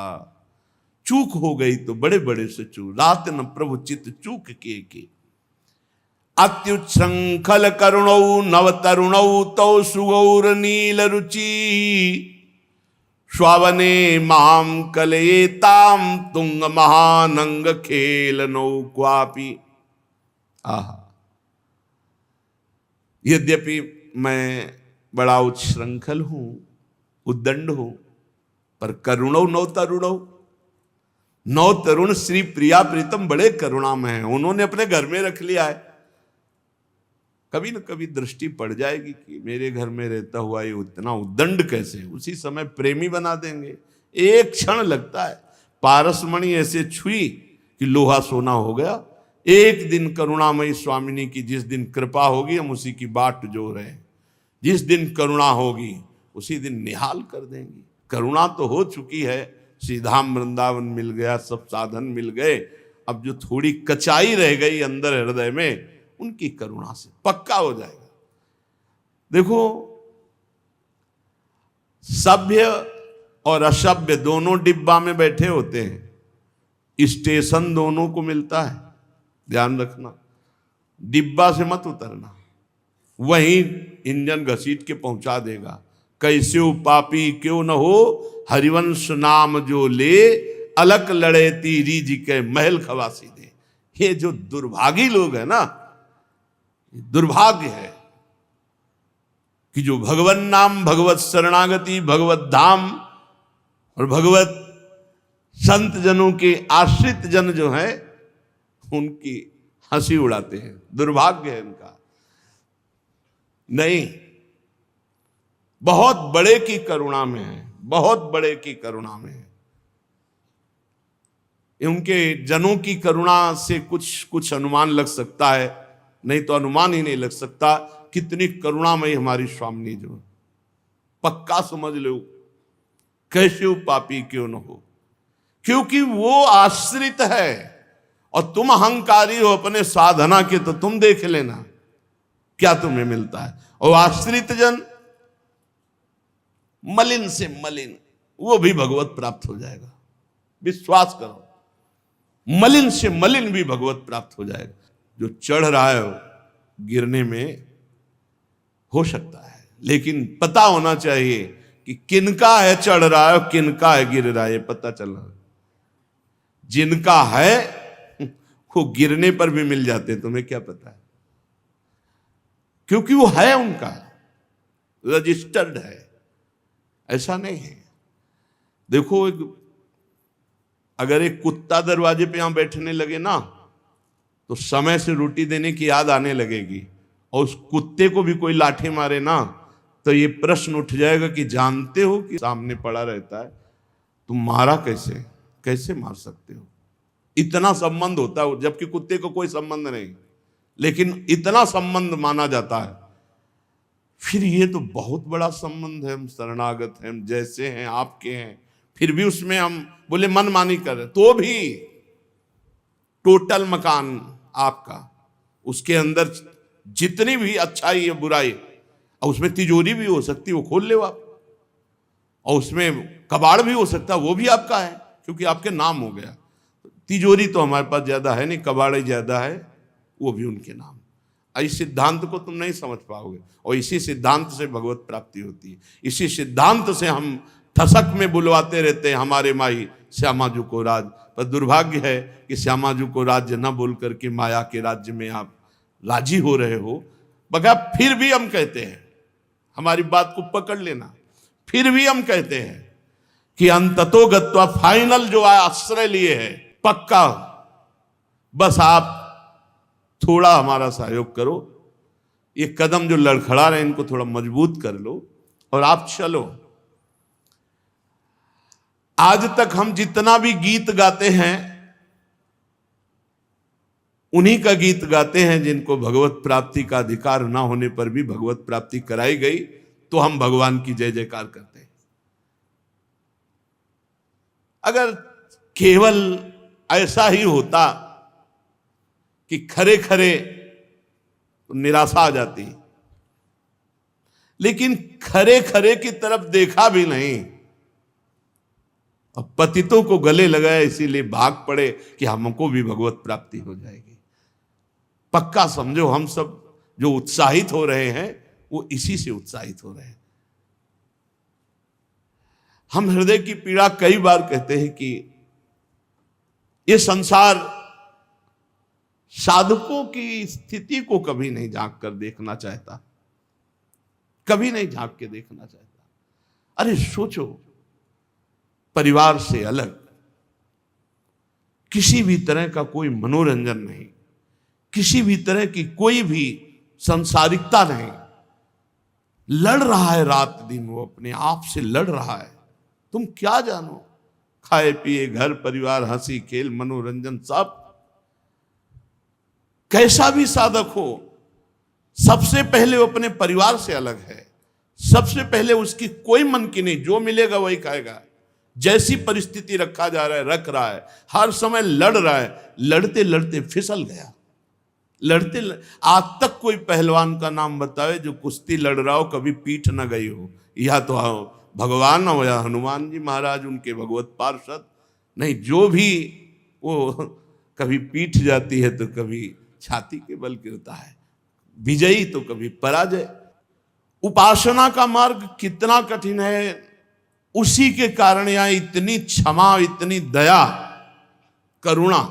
चूक हो गई तो बड़े बड़े से चूक, रात न प्रभु चित्त चूक के। अत्युच्छृंखल करुणौ नव तरुणौ तौ सुगौर नील रुचि, श्वावने माम कलयेताम तुंग महानंग खेल नौ क्वापि। आहा, यद्यपि मैं बड़ा उच्छृंखल हूं, उद्दंड हूं, पर करुणौ नौ तरुणौ, 9 तरुण श्री प्रिया प्रीतम बड़े करुणा में हैं। उन्होंने अपने घर में रख लिया है। कभी न कभी दृष्टि पड़ जाएगी कि मेरे घर में रहता हुआ ये इतना उद्दंड कैसे, उसी समय प्रेमी बना देंगे। एक क्षण लगता है। पारसमणि ऐसे छुई कि लोहा सोना हो गया। एक दिन करुणामयी स्वामिनी की जिस दिन कृपा होगी, हम उसी की बाट जो रहे। जिस दिन करुणा होगी उसी दिन निहाल कर देंगी। करुणा तो हो चुकी है, श्रीधाम वृंदावन मिल गया, सब साधन मिल गए। अब जो थोड़ी कचाई रह गई अंदर हृदय में, उनकी करुणा से पक्का हो जाएगा। देखो, सभ्य और असभ्य दोनों डिब्बा में बैठे होते हैं। स्टेशन दोनों को मिलता है, ध्यान रखना। डिब्बा से मत उतरना, वहीं इंजन घसीट के पहुंचा देगा। कैसे पापी क्यों न हो, हरिवंश नाम जो ले, अलक लड़े तीरी जी के महल खवासी दे। ये जो दुर्भागी लोग हैं ना, दुर्भाग्य है कि जो भगवन नाम, भगवत शरणागति, भगवत धाम और भगवत संत जनों के आश्रित जन जो है, उनकी हंसी उड़ाते हैं। दुर्भाग्य है इनका। नहीं, बहुत बड़े की करुणा में है, बहुत बड़े की करुणा में है। उनके जनों की करुणा से कुछ अनुमान लग सकता है, नहीं तो अनुमान ही नहीं लग सकता कितनी करुणामयी हमारी स्वामिनी जो। पक्का समझ लो, कैसे वो पापी क्यों न हो, क्योंकि वो आश्रित है और तुम अहंकारी हो अपने साधना के। तो तुम देख लेना क्या तुम्हें मिलता है। और आश्रित जन मलिन से मलिन, वो भी भगवत प्राप्त हो जाएगा। विश्वास करो, मलिन से मलिन भी भगवत प्राप्त हो जाएगा। जो चढ़ रहा है गिरने में हो सकता है, लेकिन पता होना चाहिए कि किनका है चढ़ रहा है और किनका है गिर रहा है, पता चल रहा है। जिनका है वो गिरने पर भी मिल जाते हैं, तुम्हें क्या पता है, क्योंकि वो है, उनका रजिस्टर्ड है। ऐसा नहीं है। देखो, अगर एक कुत्ता दरवाजे पे यहां बैठने लगे ना, तो समय से रोटी देने की याद आने लगेगी। और उस कुत्ते को भी कोई लाठी मारे ना, तो ये प्रश्न उठ जाएगा कि जानते हो कि सामने पड़ा रहता है, तुम मारा कैसे मार सकते हो। इतना संबंध होता है, जबकि कुत्ते को कोई संबंध नहीं, लेकिन इतना संबंध माना जाता है। फिर ये तो बहुत बड़ा संबंध है। हम शरणागत हैं, हम जैसे हैं आपके हैं, फिर भी उसमें हम बोले मनमानी कर रहे, तो भी टोटल मकान आपका, उसके अंदर जितनी भी अच्छाई है बुराई, और उसमें तिजोरी भी हो सकती है, वो खोल ले आप, और उसमें कबाड़ भी हो सकता है, वो भी आपका है क्योंकि आपके नाम हो गया। तिजोरी तो हमारे पास ज्यादा है नहीं, कबाड़ ज्यादा है, वो भी उनके नाम। इस सिद्धांत को तुम नहीं समझ पाओगे, और इसी सिद्धांत से भगवत प्राप्ति होती है। इसी सिद्धांत से हम ठसक में बुलवाते रहते हैं हमारे माई श्यामाजू को राज, पर दुर्भाग्य है कि श्यामाजू को राज्य न बोल करके माया के राज्य में आप राजी हो रहे हो। बगा फिर भी हम कहते हैं, हमारी बात को पकड़ लेना, फिर भी हम कहते हैं कि अंततो गत्वा, फाइनल जो आश्रय लिए है पक्का, बस आप थोड़ा हमारा सहयोग करो, ये कदम जो लड़खड़ा रहे इनको थोड़ा मजबूत कर लो और आप चलो। आज तक हम जितना भी गीत गाते हैं उन्हीं का गीत गाते हैं जिनको भगवत प्राप्ति का अधिकार ना होने पर भी भगवत प्राप्ति कराई गई, तो हम भगवान की जय जयकार करते हैं। अगर केवल ऐसा ही होता कि खरे खरे, तो निराशा आ जाती, लेकिन खरे खरे की तरफ देखा भी नहीं, अब पतितों को गले लगाया इसीलिए भाग पड़े कि हमको भी भगवत प्राप्ति हो जाएगी। पक्का समझो, हम सब जो उत्साहित हो रहे हैं वो इसी से उत्साहित हो रहे हैं। हम हृदय की पीड़ा कई बार कहते हैं कि ये संसार साधकों की स्थिति को कभी नहीं झांक कर देखना चाहता, कभी नहीं झांक के देखना चाहता। अरे सोचो, परिवार से अलग किसी भी तरह का कोई मनोरंजन नहीं, किसी भी तरह की कोई भी संसारिकता नहीं, लड़ रहा है रात दिन, वो अपने आप से लड़ रहा है। तुम क्या जानो, खाए पिए, घर परिवार, हंसी खेल, मनोरंजन, सब। कैसा भी साधक हो, सबसे पहले वो अपने परिवार से अलग है, सबसे पहले उसकी कोई मन की नहीं, जो मिलेगा वही खाएगा। जैसी परिस्थिति रखा जा रहा है रख रहा है, हर समय लड़ रहा है, लड़ते लड़ते फिसल गया, आज तक कोई पहलवान का नाम बतावे जो कुश्ती लड़ रहा हो कभी पीठ न गई हो, या तो भगवान हो या हनुमान जी महाराज उनके भगवत पार्षद, नहीं, जो भी वो कभी पीठ जाती है तो कभी छाती के बल गिरता है, विजयी तो कभी पराजय। उपासना का मार्ग कितना कठिन है, उसी के कारण यहां इतनी क्षमा, इतनी दया, करुणा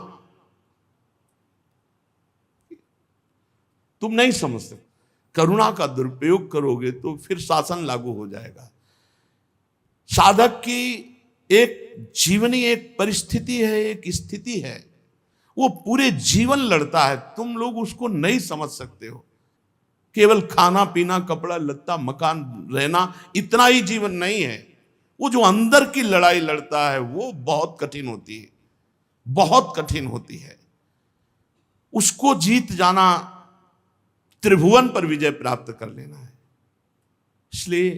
तुम नहीं समझ सकते। करुणा का दुरुपयोग करोगे तो फिर शासन लागू हो जाएगा। साधक की एक जीवनी, एक परिस्थिति है, एक स्थिति है, वो पूरे जीवन लड़ता है, तुम लोग उसको नहीं समझ सकते हो। केवल खाना पीना, कपड़ा लत्ता, मकान, रहना, इतना ही जीवन नहीं है। वो जो अंदर की लड़ाई लड़ता है वो बहुत कठिन होती है, बहुत कठिन होती है। उसको जीत जाना, त्रिभुवन पर विजय प्राप्त कर लेना है। इसलिए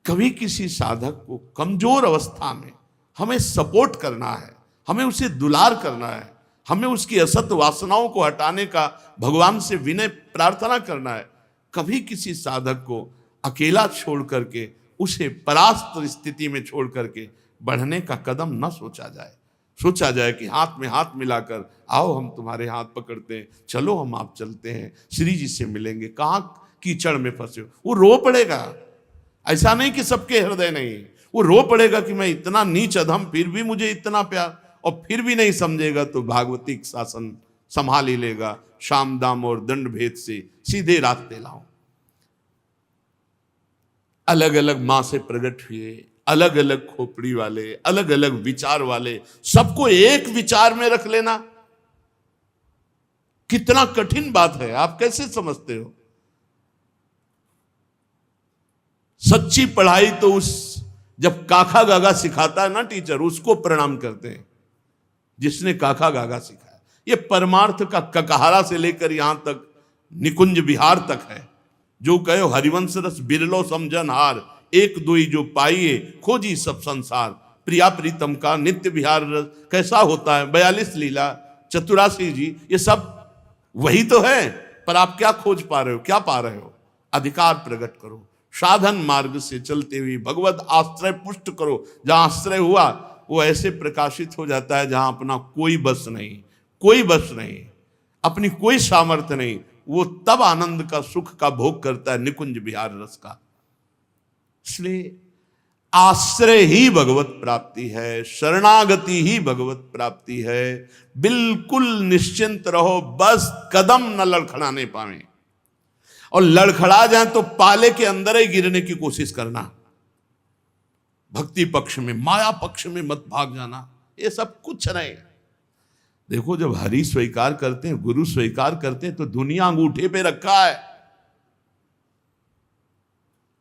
कभी किसी साधक को कमजोर अवस्था में हमें सपोर्ट करना है, हमें उसे दुलार करना है, हमें उसकी असत वासनाओं को हटाने का भगवान से विनय प्रार्थना करना है। कभी किसी साधक को अकेला छोड़ करके, उसे परास्त स्थिति में छोड़ करके बढ़ने का कदम न सोचा जाए। सोचा जाए कि हाथ में हाथ मिलाकर, आओ हम तुम्हारे हाथ पकड़ते हैं, चलो हम आप चलते हैं, श्री जी से मिलेंगे। कहाँ कीचड़ में फंसे हो, वो रो पड़ेगा। ऐसा नहीं कि सबके हृदय नहीं, वो रो पड़ेगा कि मैं इतना नीच अधम, फिर भी मुझे इतना प्यार, और फिर भी नहीं समझेगा तो भागवतिक शासन संभाल ही लेगा। शाम दाम और दंड भेद से सीधे रास्ते लाओ। अलग अलग मां से प्रकट हुए, अलग अलग खोपड़ी वाले, अलग अलग विचार वाले, सबको एक विचार में रख लेना कितना कठिन बात है, आप कैसे समझते हो? सच्ची पढ़ाई तो उस, जब काका गागा सिखाता है ना टीचर, उसको प्रणाम करते हैं जिसने काका गागा सिखाया। ये परमार्थ का ककहारा से लेकर यहां तक निकुंज विहार तक है। जो कहो हरिवंश रस बिरलो समझन हार, एक दुई जो पाइए खोजी सब संसार, प्रिया प्रीतम का नित्य विहार रस कैसा होता है, 42 लीला, चतुरासी जी, ये सब वही तो है। पर आप क्या खोज पा रहे हो, क्या पा रहे हो? अधिकार प्रकट करो, साधन मार्ग से चलते हुए भगवत आश्रय पुष्ट करो। जहां आश्रय हुआ वो ऐसे प्रकाशित हो जाता है जहां अपना कोई बस नहीं, कोई बस नहीं, अपनी कोई सामर्थ्य नहीं, वो तब आनंद का सुख का भोग करता है, निकुंज विहार रस का। इसलिए आश्रय ही भगवत प्राप्ति है, शरणागति ही भगवत प्राप्ति है। बिल्कुल निश्चिंत रहो, बस कदम न लड़खड़ाने पावे, और लड़खड़ा जाए तो पाले के अंदर ही गिरने की कोशिश करना। भक्ति पक्ष में, माया पक्ष में मत भाग जाना, ये सब कुछ नहीं। देखो, जब हरि स्वीकार करते हैं, गुरु स्वीकार करते हैं, तो दुनिया अंगूठे पे रखा है,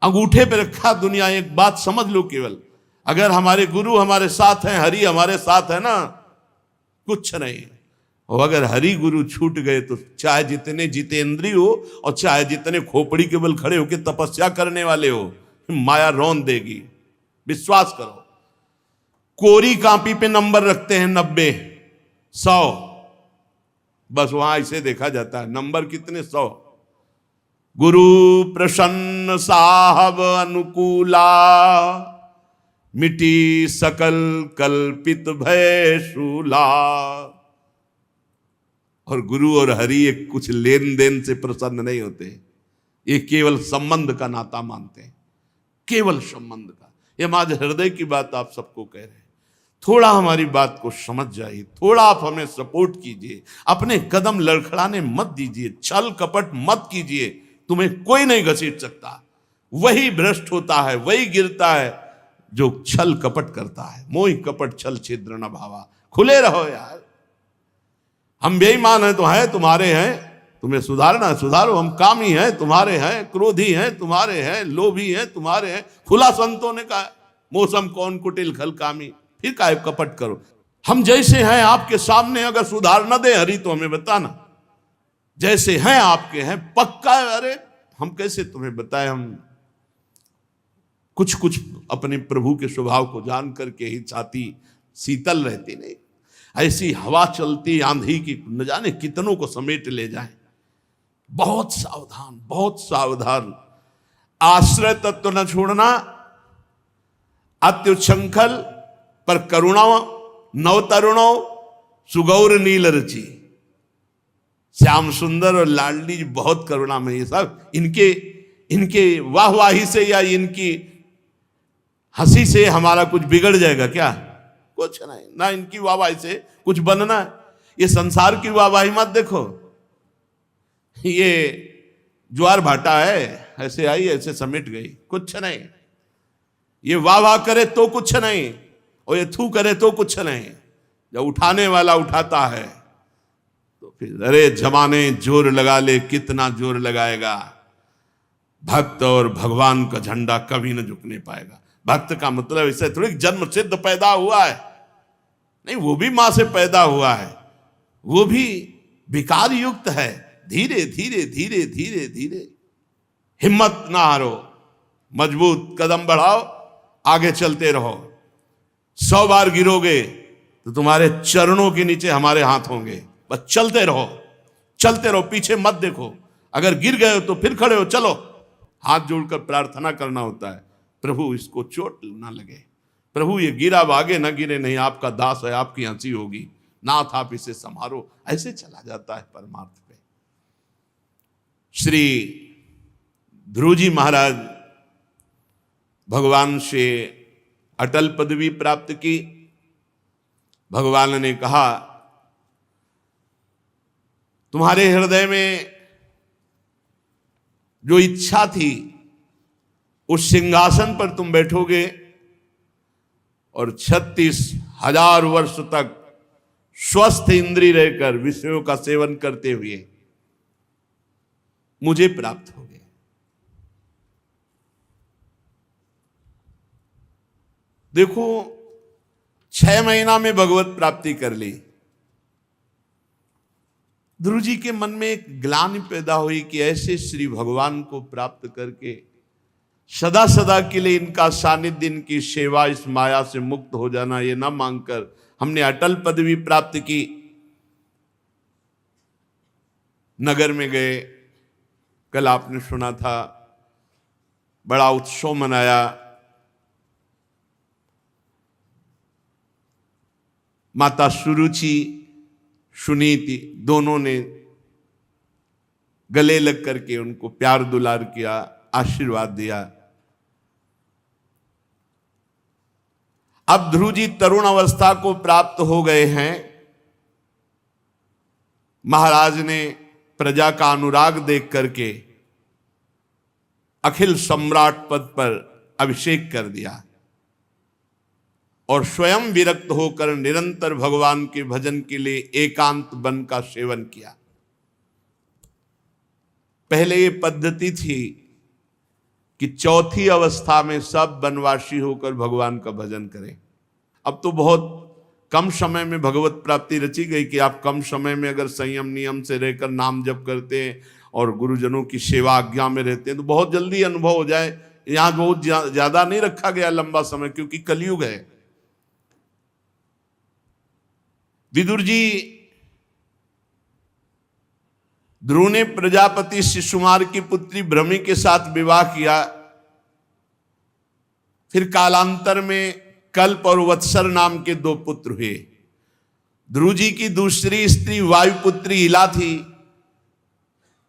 अंगूठे पे रखा दुनिया। एक बात समझ लो केवल, अगर हमारे गुरु हमारे साथ हैं, हरि हमारे साथ है ना, कुछ नहीं। और अगर हरि गुरु छूट गए तो चाहे जितने जितेंद्री हो और चाहे जितने खोपड़ी के बल खड़े होकर तपस्या करने वाले हो, माया रौंद देगी, विश्वास करो। कोरी कापी पे नंबर रखते हैं 90, 100, बस वहां इसे देखा जाता है नंबर कितने, 100। गुरु प्रसन्न साहब अनुकूला, मिटी सकल कल्पित भय शूला। और गुरु और हरि एक कुछ लेन देन से प्रसन्न नहीं होते, ये केवल संबंध का नाता मानते हैं, केवल संबंध का। ये आज हृदय की बात आप सबको कह रहे हैं, थोड़ा हमारी बात को समझ जाइए, थोड़ा आप हमें सपोर्ट कीजिए, अपने कदम लड़खड़ाने मत दीजिए, छल कपट मत कीजिए, तुम्हें कोई नहीं घसीट सकता। वही भ्रष्ट होता है, वही गिरता है जो छल कपट करता है। मोहि कपट छल छिद्र न भावा। खुले रहो यार, हम बेईमान हैं तो हैं तुम्हारे हैं, तुम्हें सुधारना है सुधारो। हम कामी हैं तुम्हारे हैं, क्रोधी हैं तुम्हारे हैं, लोभी हैं तुम्हारे हैं। खुला संतों ने कहा, मौसम कौन कुटिल खल कामी, फिर काहे कपट करो। हम जैसे हैं आपके सामने, अगर सुधार न दे हरि तो हमें बताना, जैसे हैं आपके हैं पक्का है। अरे हम कैसे तुम्हें बताएं, हम कुछ कुछ अपने प्रभु के स्वभाव को जान करके ही छाती शीतल रहती नहीं, ऐसी हवा चलती आंधी की, न जाने कितनों को समेट ले जाए। बहुत सावधान, बहुत सावधान। आश्रय तत्व न छोड़ना, अत्युच्छृंखल पर करुणा नव तरुणो सुगौर नील रची। श्याम सुंदर और लाडली जी बहुत करुणा में, ये सब इनके वाहवाही से या इनकी हंसी से हमारा कुछ बिगड़ जाएगा क्या? कुछ नहीं, ना इनकी वाहवाही से कुछ बनना है। ये संसार की वाहवाही मत देखो, ये ज्वार भाटा है, ऐसे आई ऐसे समेट गई, कुछ नहीं। ये वाह वाह करे तो कुछ नहीं, और ये थू करे तो कुछ नहीं। जब उठाने वाला उठाता है तो फिर अरे जमाने जोर लगा ले, कितना जोर लगाएगा। भक्त और भगवान का झंडा कभी न झुकने पाएगा। भक्त का मतलब इसे थोड़ी जन्म सिद्ध पैदा हुआ है, नहीं, वो भी मां से पैदा हुआ है, वो भी विकार युक्त है। धीरे धीरे धीरे धीरे धीरे, हिम्मत ना हारो, मजबूत कदम बढ़ाओ, आगे चलते रहो। 100 बार गिरोगे तो तुम्हारे चरणों के नीचे हमारे हाथ होंगे। बस चलते रहो, चलते रहो, पीछे मत देखो। अगर गिर गए हो तो फिर खड़े हो, चलो। हाथ जोड़कर प्रार्थना करना होता है, प्रभु इसको चोट ना लगे, प्रभु ये गिरा आगे ना गिरे, नहीं आपका दास है, आपकी हंसी होगी, नाथ आप इसे संभारो। ऐसे चला जाता है परमार्थ पे। श्री ध्रुव जी महाराज भगवान से अटल पदवी प्राप्त की। भगवान ने कहा, तुम्हारे हृदय में जो इच्छा थी उस सिंहासन पर तुम बैठोगे और 36,000 वर्ष तक स्वस्थ इंद्रिय रहकर विषयों का सेवन करते हुए मुझे प्राप्त होगे। देखो, 6 महीना में भगवत प्राप्ति कर ली। ध्रुव जी के मन में एक ग्लानि पैदा हुई कि ऐसे श्री भगवान को प्राप्त करके सदा सदा के लिए इनका सानिध्य, इनकी सेवा, इस माया से मुक्त हो जाना, ये ना मांगकर हमने अटल पदवी प्राप्त की। नगर में गए, कल आपने सुना था, बड़ा उत्सव मनाया। माता सुरुचि, सुनीति दोनों ने गले लग करके उनको प्यार दुलार किया, आशीर्वाद दिया। अब ध्रुव जी तरुण अवस्था को प्राप्त हो गए हैं। महाराज ने प्रजा का अनुराग देख करके अखिल सम्राट पद पर अभिषेक कर दिया और स्वयं विरक्त होकर निरंतर भगवान के भजन के लिए एकांत वन का सेवन किया। पहले ये पद्धति थी कि चौथी अवस्था में सब वनवासी होकर भगवान का भजन करें। अब तो बहुत कम समय में भगवत प्राप्ति रची गई कि आप कम समय में अगर संयम नियम से रहकर नाम जप करते हैं और गुरुजनों की सेवा आज्ञा में रहते हैं तो बहुत जल्दी अनुभव हो जाए। यहां बहुत ज्यादा नहीं रखा गया लंबा समय, क्योंकि कलयुग है। विदुर जी, ध्रुव ने प्रजापति शिशुमार की पुत्री भ्रमि के साथ विवाह किया। फिर कालांतर में कल्प और वत्सर नाम के दो पुत्र हुए। ध्रुव जी की दूसरी स्त्री वायुपुत्री इला थी,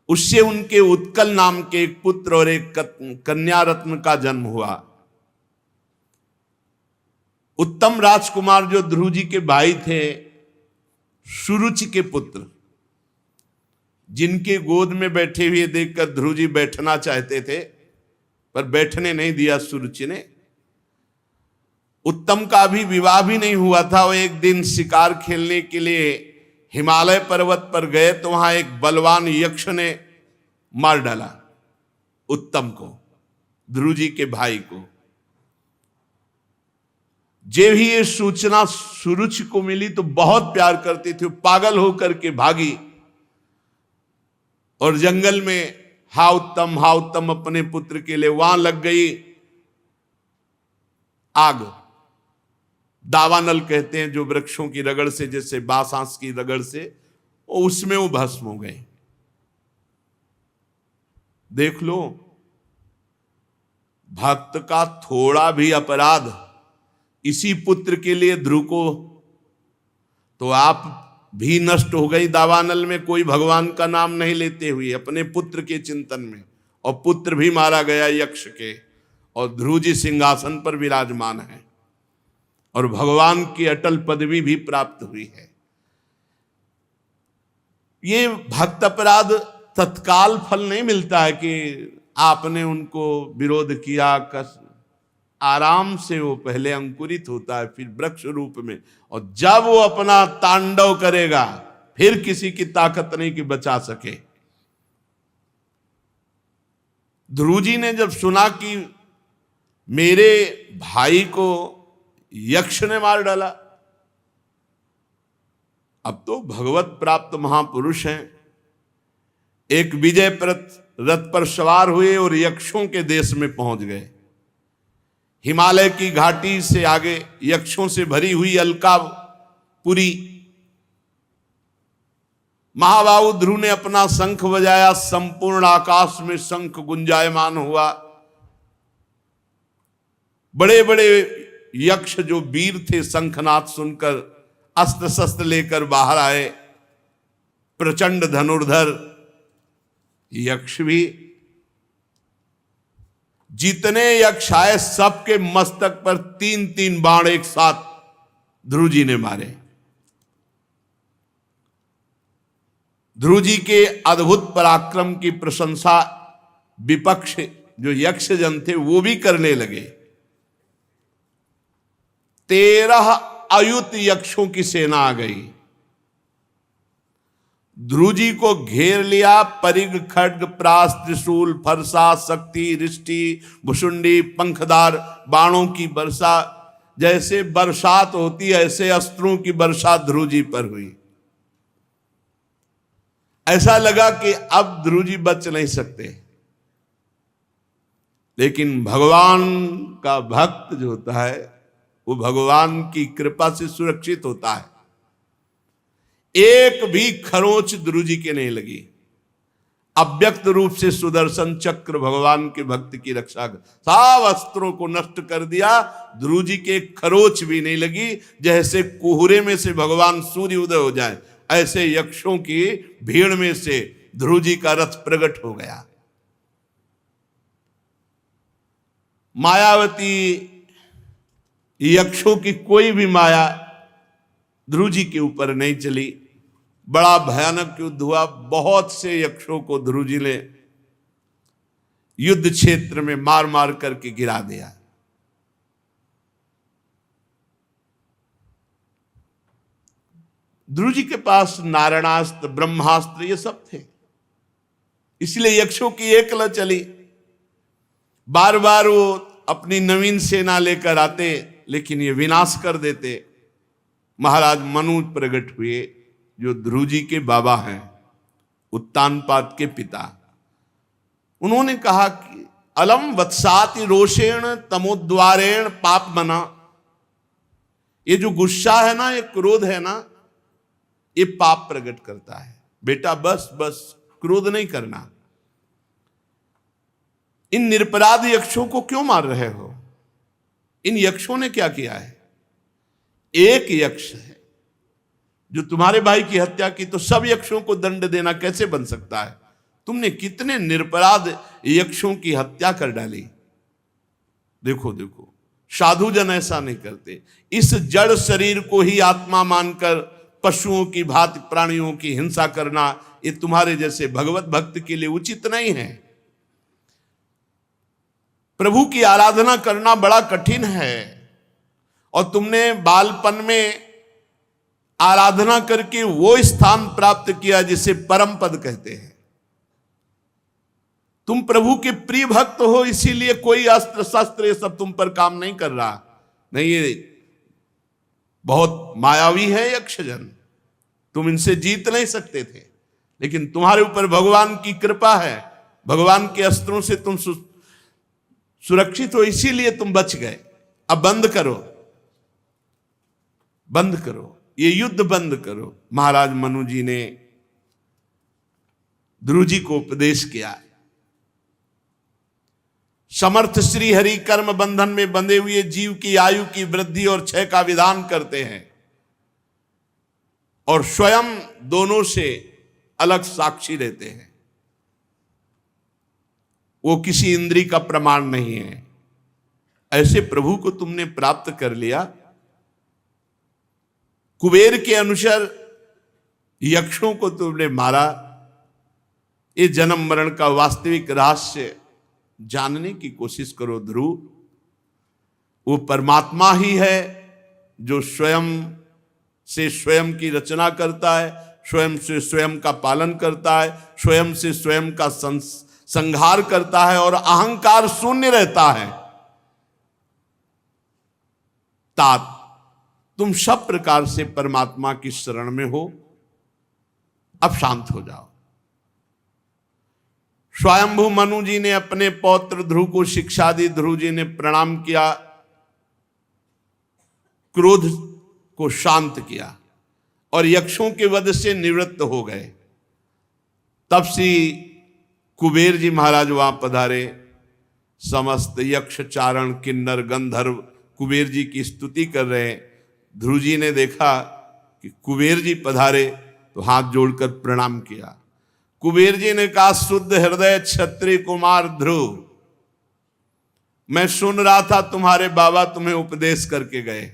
उससे उनके उत्कल नाम के एक पुत्र और एक कन्या रत्न का जन्म हुआ। उत्तम राजकुमार जो ध्रुव जी के भाई थे, सुरुचि के पुत्र, जिनके गोद में बैठे हुए देखकर ध्रुव जी बैठना चाहते थे पर बैठने नहीं दिया सुरुचि ने। उत्तम का भी विवाह भी नहीं हुआ था। वो एक दिन शिकार खेलने के लिए हिमालय पर्वत पर गए तो वहां एक बलवान यक्ष ने मार डाला उत्तम को, ध्रुव जी के भाई को। जब ही ये सूचना सुरुचि को मिली तो बहुत प्यार करती थी, पागल होकर के भागी और जंगल में हा उत्तम अपने पुत्र के लिए वहां लग गई आग। दावानल कहते हैं जो वृक्षों की रगड़ से, जैसे बांस की रगड़ से, उसमें वो भस्म हो गए। देख लो, भक्त का थोड़ा भी अपराध इसी पुत्र के लिए ध्रुव को, तो आप भी नष्ट हो गई दावानल में, कोई भगवान का नाम नहीं लेते हुए अपने पुत्र के चिंतन में, और पुत्र भी मारा गया यक्ष के, और ध्रुव जी सिंहासन पर विराजमान है और भगवान की अटल पदवी भी प्राप्त हुई है। ये भक्त अपराध तत्काल फल नहीं मिलता है कि आपने उनको विरोध किया, आराम से वो पहले अंकुरित होता है, फिर वृक्ष रूप में, और जब वो अपना तांडव करेगा फिर किसी की ताकत नहीं कि बचा सके। ध्रुव जी ने जब सुना कि मेरे भाई को यक्ष ने मार डाला, अब तो भगवत प्राप्त महापुरुष हैं, एक विजय रथ पर सवार हुए और यक्षों के देश में पहुंच गए। हिमालय की घाटी से आगे यक्षों से भरी हुई अलकापुरी। महाबाहु ध्रुव ने अपना शंख बजाया, संपूर्ण आकाश में शंख गुंजायमान हुआ। बड़े बड़े यक्ष जो वीर थे शंखनाद सुनकर अस्त्र शस्त्र लेकर बाहर आए, प्रचंड धनुर्धर यक्ष भी। जितने यक्ष आए सबके मस्तक पर 3-3 बाण एक साथ ध्रुव जी ने मारे। ध्रुव जी के अद्भुत पराक्रम की प्रशंसा विपक्ष जो यक्ष जन थे वो भी करने लगे। 13 अयुत यक्षों की सेना आ गई, ध्रुव जी को घेर लिया। परिग, खड्ग, प्रास, त्रिशूल, फरसा, शक्ति, रिष्टि, भुषुंडी, पंखदार बाणों की वर्षा, जैसे बरसात होती है ऐसे अस्त्रों की वर्षा ध्रुव जी पर हुई। ऐसा लगा कि अब ध्रुव जी बच नहीं सकते। लेकिन भगवान का भक्त जो होता है वो भगवान की कृपा से सुरक्षित होता है। एक भी खरोंच ध्रुव जी के नहीं लगी। अव्यक्त रूप से सुदर्शन चक्र भगवान के भक्त की रक्षा कर सब अस्त्रों को नष्ट कर दिया। ध्रुव जी के खरोच भी नहीं लगी। जैसे कोहरे में से भगवान सूर्य उदय हो जाए, ऐसे यक्षों की भीड़ में से ध्रुव जी का रथ प्रकट हो गया। मायावती यक्षों की कोई भी माया ध्रुव जी के ऊपर नहीं चली। बड़ा भयानक युद्ध हुआ। बहुत से यक्षों को ध्रुव जी ने युद्ध क्षेत्र में मार मार करके गिरा दिया। ध्रुव जी के पास नारायणास्त्र, ब्रह्मास्त्र ये सब थे, इसलिए यक्षों की एकल चली। बार बार वो अपनी नवीन सेना लेकर आते, लेकिन ये विनाश कर देते। महाराज मनु प्रकट हुए, जो ध्रुव जी के बाबा हैं, उत्तानपाद के पिता। उन्होंने कहा कि अलम वत्साति रोषेण तमोद्वारेण पाप मना। ये जो गुस्सा है ना, ये क्रोध है ना, ये पाप प्रकट करता है। बेटा बस बस क्रोध नहीं करना। इन निरपराध यक्षों को क्यों मार रहे हो? इन यक्षों ने क्या किया है? एक यक्ष है जो तुम्हारे भाई की हत्या की, तो सब यक्षों को दंड देना कैसे बन सकता है? तुमने कितने निरपराध यक्षों की हत्या कर डाली। देखो देखो, साधु जन ऐसा नहीं करते। इस जड़ शरीर को ही आत्मा मानकर पशुओं की भांति प्राणियों की हिंसा करना, ये तुम्हारे जैसे भगवत भक्त के लिए उचित नहीं है। प्रभु की आराधना करना बड़ा कठिन है, और तुमने बालपन में आराधना करके वो स्थान प्राप्त किया जिसे परम पद कहते हैं। तुम प्रभु के प्रिय भक्त हो, इसीलिए कोई अस्त्र शस्त्र ये सब तुम पर काम नहीं कर रहा। नहीं, ये बहुत मायावी है यक्षजन, तुम इनसे जीत नहीं सकते थे। लेकिन तुम्हारे ऊपर भगवान की कृपा है, भगवान के अस्त्रों से तुम सुरक्षित हो, इसीलिए तुम बच गए। अब बंद करो, बंद करो, ये युद्ध बंद करो। महाराज मनु जी ने ध्रुव जी को उपदेश किया। समर्थ श्री हरि कर्म बंधन में बंधे हुए जीव की आयु की वृद्धि और क्षय का विधान करते हैं, और स्वयं दोनों से अलग साक्षी रहते हैं। वो किसी इंद्री का प्रमाण नहीं है। ऐसे प्रभु को तुमने प्राप्त कर लिया। कुबेर के अनुसार यक्षों को तुमने मारा। ये जन्म मरण का वास्तविक रहस्य जानने की कोशिश करो ध्रुव। वो परमात्मा ही है जो स्वयं से स्वयं की रचना करता है, स्वयं से स्वयं का पालन करता है, स्वयं से स्वयं का संहार करता है, और अहंकार शून्य रहता है। तात तुम सब प्रकार से परमात्मा की शरण में हो, अब शांत हो जाओ। स्वयंभू मनु जी ने अपने पौत्र ध्रुव को शिक्षा दी। ध्रुव जी ने प्रणाम किया, क्रोध को शांत किया, और यक्षों के वध से निवृत्त हो गए। तब से कुबेर जी महाराज वहां पधारे। समस्त यक्ष चारण किन्नर गंधर्व कुबेर जी की स्तुति कर रहे हैं। ध्रुव जी ने देखा कि कुबेर जी पधारे तो हाथ जोड़कर प्रणाम किया। कुबेर जी ने कहा, शुद्ध हृदय क्षत्रिय कुमार ध्रुव, मैं सुन रहा था तुम्हारे बाबा तुम्हें उपदेश करके गए।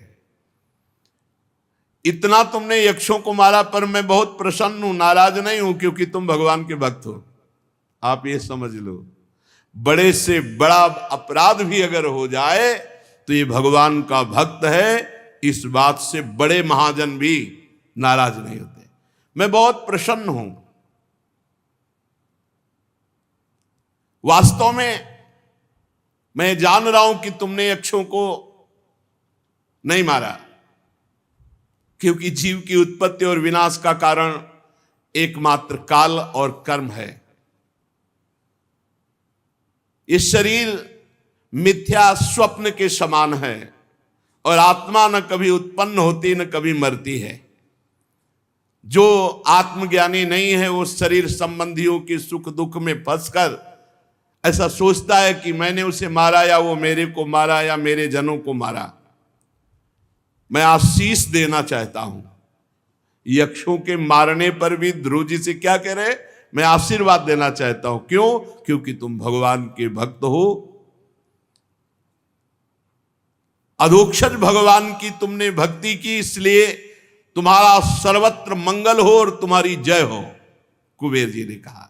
इतना तुमने यक्षों को मारा, पर मैं बहुत प्रसन्न हूं, नाराज नहीं हूं, क्योंकि तुम भगवान के भक्त हो। आप ये समझ लो, बड़े से बड़ा अपराध भी अगर हो जाए तो ये भगवान का भक्त है, इस बात से बड़े महाजन भी नाराज नहीं होते। मैं बहुत प्रसन्न हूं। वास्तव में मैं जान रहा हूं कि तुमने यक्षों को नहीं मारा, क्योंकि जीव की उत्पत्ति और विनाश का कारण एकमात्र काल और कर्म है। इस शरीर मिथ्या स्वप्न के समान है और आत्मा न कभी उत्पन्न होती न कभी मरती है। जो आत्मज्ञानी नहीं है वो शरीर संबंधियों के सुख दुख में फंसकर ऐसा सोचता है कि मैंने उसे मारा या वो मेरे को मारा या मेरे जनों को मारा। मैं आशीष देना चाहता हूं। यक्षों के मारने पर भी ध्रुव जी से क्या कह रहे, मैं आशीर्वाद देना चाहता हूं। क्यों? क्योंकि तुम भगवान के भक्त हो, अधोक्षज भगवान की तुमने भक्ति की, इसलिए तुम्हारा सर्वत्र मंगल हो और तुम्हारी जय हो। कुबेर जी ने कहा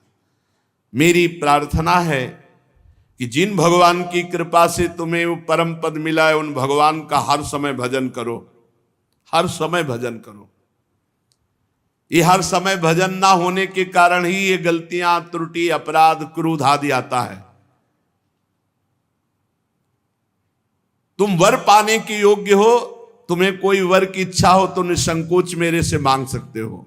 मेरी प्रार्थना है कि जिन भगवान की कृपा से तुम्हें वो परम पद मिला है उन भगवान का हर समय भजन करो, हर समय भजन करो। ये हर समय भजन ना होने के कारण ही ये गलतियां, त्रुटि, अपराध, क्रोध आदि आता है। तुम वर पाने के योग्य हो, तुम्हें कोई वर की इच्छा हो तो निसंकोच मेरे से मांग सकते हो।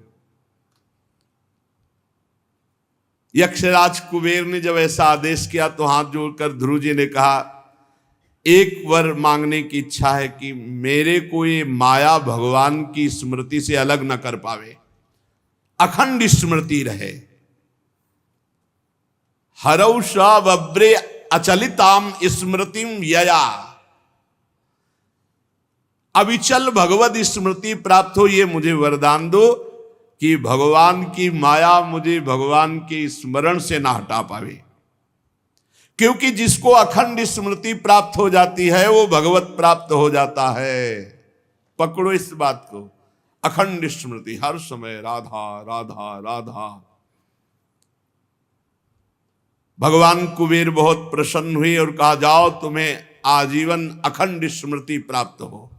यक्षराज कुबेर ने जब ऐसा आदेश किया तो हाथ जोड़कर ध्रुव जी ने कहा एक वर मांगने की इच्छा है कि मेरे को ये माया भगवान की स्मृति से अलग न कर पावे, अखंड स्मृति रहे। हरौ सब्रे अचलिताम स्मृतिम यया, अविचल भगवत स्मृति प्राप्त हो, ये मुझे वरदान दो कि भगवान की माया मुझे भगवान के स्मरण से ना हटा पावे। क्योंकि जिसको अखंड स्मृति प्राप्त हो जाती है वो भगवत प्राप्त हो जाता है। पकड़ो इस बात को, अखंड स्मृति, हर समय राधा राधा राधा। भगवान कुबेर बहुत प्रसन्न हुए और कहा जाओ तुम्हें आजीवन अखंड स्मृति प्राप्त हो।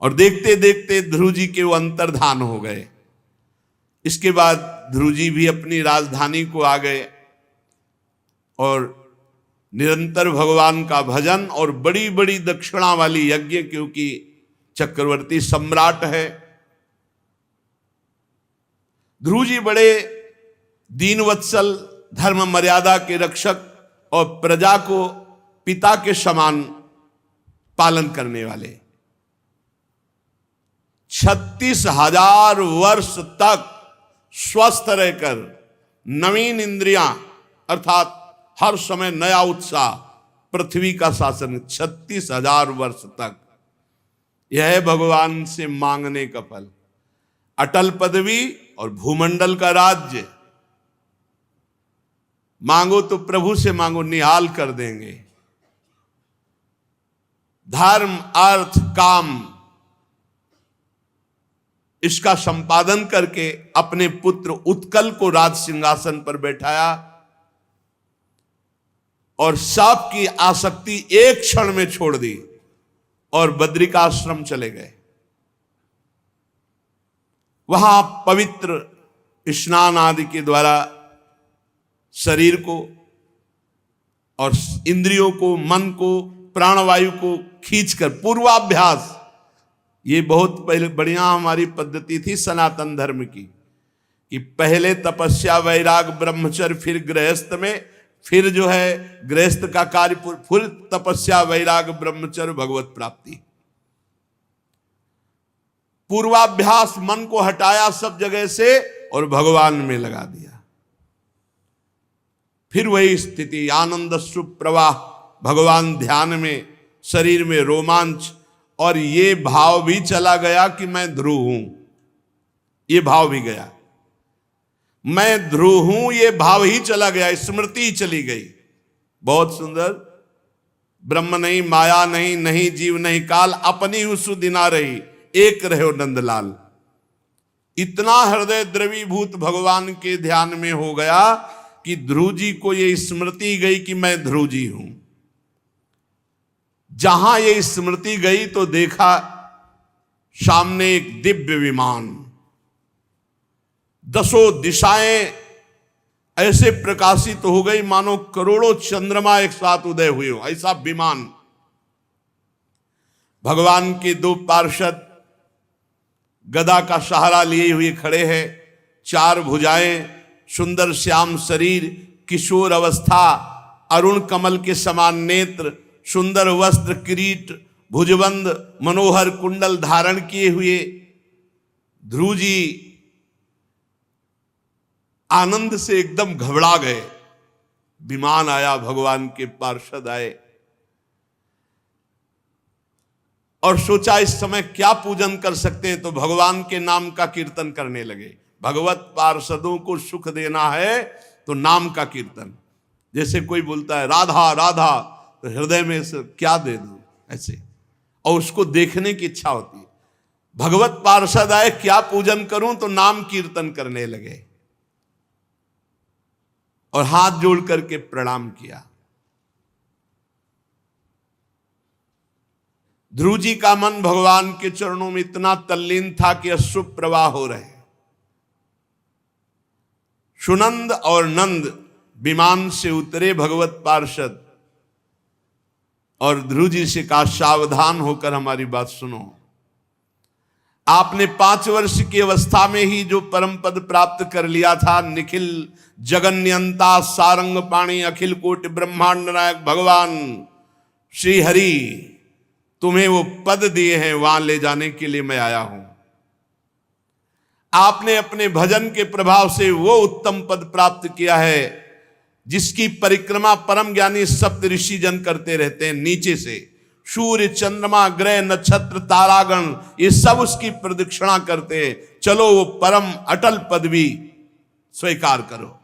और देखते देखते ध्रुव जी के वो अंतर्धान हो गए। इसके बाद ध्रुव जी भी अपनी राजधानी को आ गए और निरंतर भगवान का भजन और बड़ी बड़ी दक्षिणा वाली यज्ञ, क्योंकि चक्रवर्ती सम्राट है। ध्रुव जी बड़े दीनवत्सल, धर्म मर्यादा के रक्षक और प्रजा को पिता के समान पालन करने वाले। 36,000 वर्ष तक स्वस्थ रहकर नवीन इंद्रियां अर्थात हर समय नया उत्साह, पृथ्वी का शासन 36,000 वर्ष तक। यह है भगवान से मांगने का फल, अटल पदवी और भूमंडल का राज्य। मांगो तो प्रभु से मांगो, निहाल कर देंगे। धर्म, अर्थ, काम, इसका संपादन करके अपने पुत्र उत्कल को राज सिंहासन पर बैठाया और सांप की आसक्ति एक क्षण में छोड़ दी और बद्रिकाश्रम चले गए। वहां पवित्र स्नान आदि के द्वारा शरीर को और इंद्रियों को, मन को, प्राणवायु को खींचकर पूर्वाभ्यास, ये बहुत पहले बढ़िया हमारी पद्धति थी सनातन धर्म की कि पहले तपस्या, वैराग, ब्रह्मचर्य, फिर गृहस्थ में, फिर जो है गृहस्थ का कार्य, फिर तपस्या, वैराग, ब्रह्मचर्य, भगवत प्राप्ति। पूर्वाभ्यास, मन को हटाया सब जगह से और भगवान में लगा दिया। फिर वही स्थिति, आनंद सुप्रवाह, भगवान ध्यान में, शरीर में रोमांच, और ये भाव भी चला गया कि मैं ध्रुव हूं। ये भाव भी गया, मैं ध्रुव हूं, ये भाव ही चला गया, स्मृति ही चली गई। बहुत सुंदर। ब्रह्म नहीं, माया नहीं, नहीं जीव नहीं काल, अपनी सुदिना रही, एक रहो नंदलाल। इतना हृदय द्रवीभूत भगवान के ध्यान में हो गया कि ध्रुव जी को ये स्मृति गई कि मैं ध्रुव जी हूं। जहां ये स्मृति गई तो देखा सामने एक दिव्य विमान, 10 दिशाएं ऐसे प्रकाशित हो गई मानो करोड़ों चंद्रमा एक साथ उदय हुए हो, ऐसा विमान। भगवान के 2 पार्षद गदा का सहारा लिए हुए खड़े हैं, 4 भुजाएं, सुंदर श्याम शरीर, किशोर अवस्था, अरुण कमल के समान नेत्र, सुंदर वस्त्र, किरीट, भुजबंद, मनोहर कुंडल धारण किए हुए ध्रुव जी आनंद से एकदम घबरा गए। विमान आया, भगवान के पार्षद आए और सोचा इस समय क्या पूजन कर सकते हैं, तो भगवान के नाम का कीर्तन करने लगे। भगवत पार्षदों को सुख देना है तो नाम का कीर्तन। जैसे कोई बोलता है राधा राधा, तो हृदय में से क्या दे दूं ऐसे, और उसको देखने की इच्छा होती है। भगवत पार्षद आए, क्या पूजन करूं, तो नाम कीर्तन करने लगे और हाथ जोड़ करके प्रणाम किया। ध्रुव जी का मन भगवान के चरणों में इतना तल्लीन था कि अश्रु प्रवाह हो रहे। सुनंद और नंद विमान से उतरे भगवत पार्षद और ध्रुव जी से कहा सावधान होकर हमारी बात सुनो। आपने 5 वर्ष की अवस्था में ही जो परम पद प्राप्त कर लिया था, निखिल जगन्यंता सारंग पाणी अखिल कोटि ब्रह्मांड नायक भगवान श्री हरि तुम्हें वो पद दिए हैं, वहां ले जाने के लिए मैं आया हूं। आपने अपने भजन के प्रभाव से वो उत्तम पद प्राप्त किया है जिसकी परिक्रमा परम ज्ञानी सप्त ऋषि जन करते रहते हैं। नीचे से सूर्य चंद्रमा ग्रह नक्षत्र तारागण ये सब उसकी प्रदक्षिणा करते हैं। चलो वो परम अटल पद भी स्वीकार करो।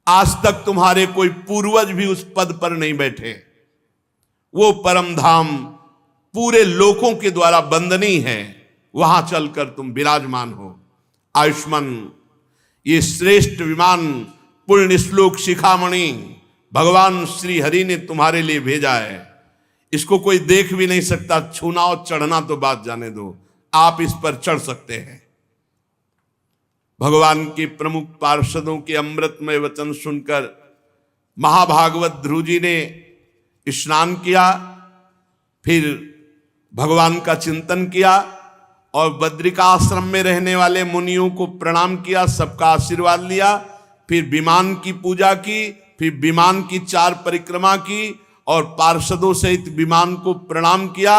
आज तक तुम्हारे कोई पूर्वज भी उस पद पर नहीं बैठे। वो परम धाम पूरे लोकों के द्वारा वंदनीय है, वहां चलकर तुम विराजमान हो। आयुष्मान ये श्रेष्ठ विमान पुण्य श्लोक शिखामणि भगवान श्री हरि ने तुम्हारे लिए भेजा है। इसको कोई देख भी नहीं सकता, छूना और चढ़ना तो बात जाने दो, आप इस पर चढ़ सकते हैं। भगवान के प्रमुख पार्षदों के अमृतमय वचन सुनकर महाभागवत ध्रुव जी ने स्नान किया, फिर भगवान का चिंतन किया और बद्रिका आश्रम में रहने वाले मुनियों को प्रणाम किया, सबका आशीर्वाद लिया। फिर विमान की पूजा की, फिर विमान की 4 परिक्रमा की और पार्षदों सहित विमान को प्रणाम किया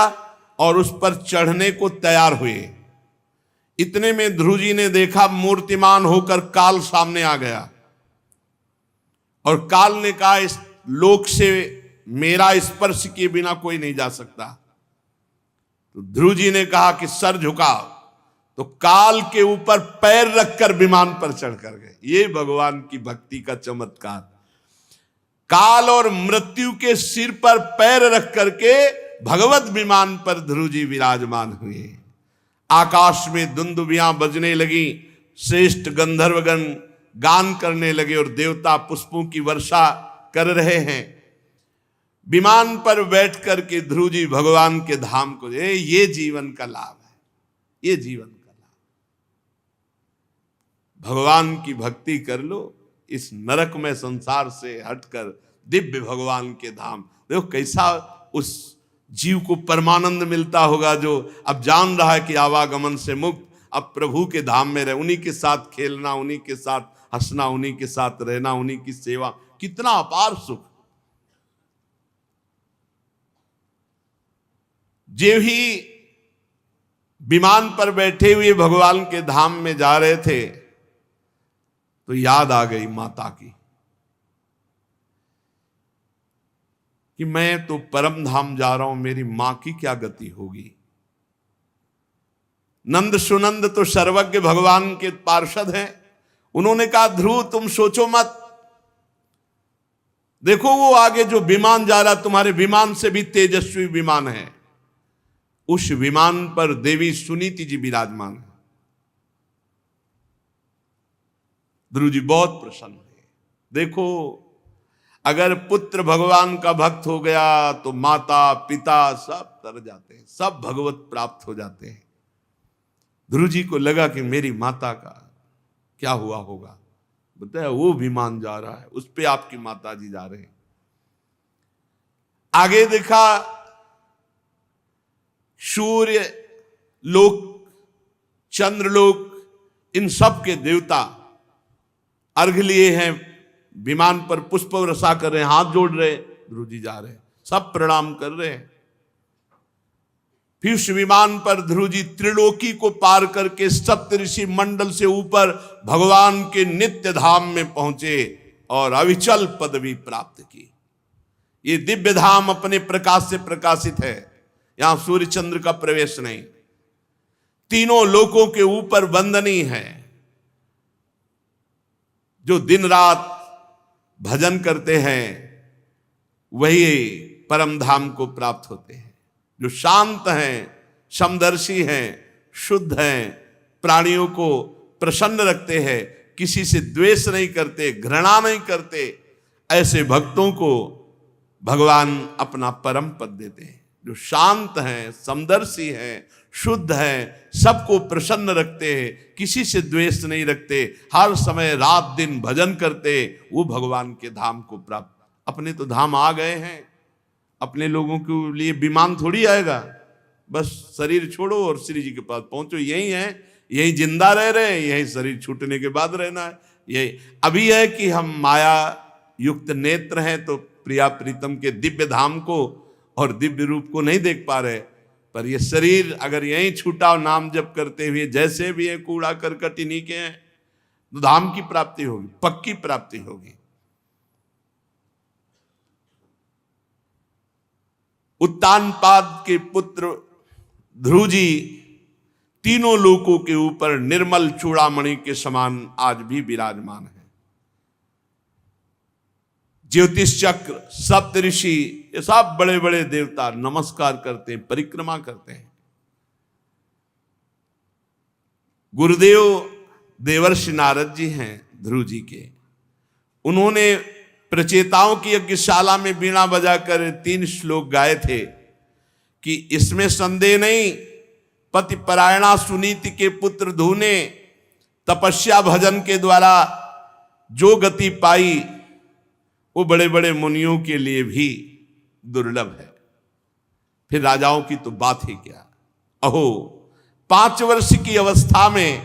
और उस पर चढ़ने को तैयार हुए। इतने में ध्रुव जी ने देखा मूर्तिमान होकर काल सामने आ गया और काल ने कहा इस लोक से मेरा स्पर्श किए बिना कोई नहीं जा सकता। तो ध्रुव जी ने कहा कि सर झुकाओ, तो काल के ऊपर पैर रखकर विमान पर चढ़ कर गए। ये भगवान की भक्ति का चमत्कार। काल और मृत्यु के सिर पर पैर रख करके भगवत विमान पर ध्रुव जी विराजमान हुए। आकाश में दुंदुभियां बजने लगी, श्रेष्ठ गंधर्वगण गान करने लगे और देवता पुष्पों की वर्षा कर रहे हैं। विमान पर बैठ करके ध्रुव जी भगवान के धाम को ये जीवन का लाभ है, ये जीवन का लाभ। भगवान की भक्ति कर लो, इस नरकमय संसार से हटकर दिव्य भगवान के धाम। देखो कैसा उस जीव को परमानंद मिलता होगा जो अब जान रहा है कि आवागमन से मुक्त अब प्रभु के धाम में रहे, उन्हीं के साथ खेलना, उन्हीं के साथ हंसना, उन्हीं के साथ रहना, उन्हीं की सेवा। कितना अपार सुख। जो ही विमान पर बैठे हुए भगवान के धाम में जा रहे थे तो याद आ गई माता की कि मैं तो परम धाम जा रहा हूं, मेरी मां की क्या गति होगी। नंद सुनंद तो सर्वज्ञ भगवान के पार्षद हैं। उन्होंने कहा ध्रुव तुम सोचो मत, देखो वो आगे जो विमान जा रहा तुम्हारे विमान से भी तेजस्वी विमान है, उस विमान पर देवी सुनीति जी विराजमान है। ध्रुव जी बहुत प्रसन्न है। देखो अगर पुत्र भगवान का भक्त हो गया तो माता पिता सब तर जाते हैं, सब भगवत प्राप्त हो जाते हैं। ध्रुव जी को लगा कि मेरी माता का क्या हुआ होगा। बताया वो विमान जा रहा है, उस पे आपकी माता जी जा रहे हैं। आगे देखा सूर्य लोक, चंद्रलोक, इन सब के देवता अर्घ लिए हैं विमान पर पुष्प वर्षा कर रहे हैं, हाथ जोड़ रहे, ध्रुव जी जा रहे हैं, सब प्रणाम कर रहे हैं। फिर उस विमान पर ध्रुव जी त्रिलोकी को पार करके सप्तऋषि मंडल से ऊपर भगवान के नित्य धाम में पहुंचे और अविचल पदवी प्राप्त की। ये दिव्य धाम अपने प्रकाश से प्रकाशित है, यहां सूर्य चंद्र का प्रवेश नहीं। तीनों लोकों के ऊपर वंदनीय है। जो दिन रात भजन करते हैं वही परम धाम को प्राप्त होते हैं। जो शांत हैं, समदर्शी हैं, शुद्ध हैं, प्राणियों को प्रसन्न रखते हैं, किसी से द्वेष नहीं करते, घृणा नहीं करते, ऐसे भक्तों को भगवान अपना परम पद देते हैं। जो शांत हैं, समदर्शी हैं, शुद्ध हैं, सबको प्रसन्न रखते हैं, किसी से द्वेष नहीं रखते, हर समय रात दिन भजन करते, वो भगवान के धाम को प्राप्त। अपने तो धाम आ गए हैं, अपने लोगों के लिए विमान थोड़ी आएगा, बस शरीर छोड़ो और श्री जी के पास पहुंचो। यही है, यही जिंदा रह रहे हैं, यही शरीर छूटने के बाद रहना है। यही अभी है कि हम माया युक्त नेत्र हैं तो प्रिया प्रीतम के दिव्य धाम को और दिव्य रूप को नहीं देख पा रहे, पर ये शरीर अगर यहीं छूटा और नाम जप करते हुए जैसे भी है कूड़ा करकट इन्हीं के हैं, तो धाम की प्राप्ति होगी, पक्की प्राप्ति होगी। उत्तानपाद के पुत्र ध्रुव जी तीनों लोकों के ऊपर निर्मल चूड़ामणि के समान आज भी विराजमान है। ज्योतिष चक्र, सप्तऋषि, ये सब बड़े बड़े देवता नमस्कार करते हैं, परिक्रमा करते हैं। गुरुदेव देवर्षि नारद जी हैं ध्रुव जी के, उन्होंने प्रचेताओं की यज्ञशाला में बीणा बजाकर 3 श्लोक गाए थे कि इसमें संदेह नहीं, पति परायणा सुनीति के पुत्र ध्रुव ने तपस्या भजन के द्वारा जो गति पाई वो बड़े बड़े मुनियों के लिए भी दुर्लभ है। फिर राजाओं की तो बात ही क्या। अहो 5 वर्ष की अवस्था में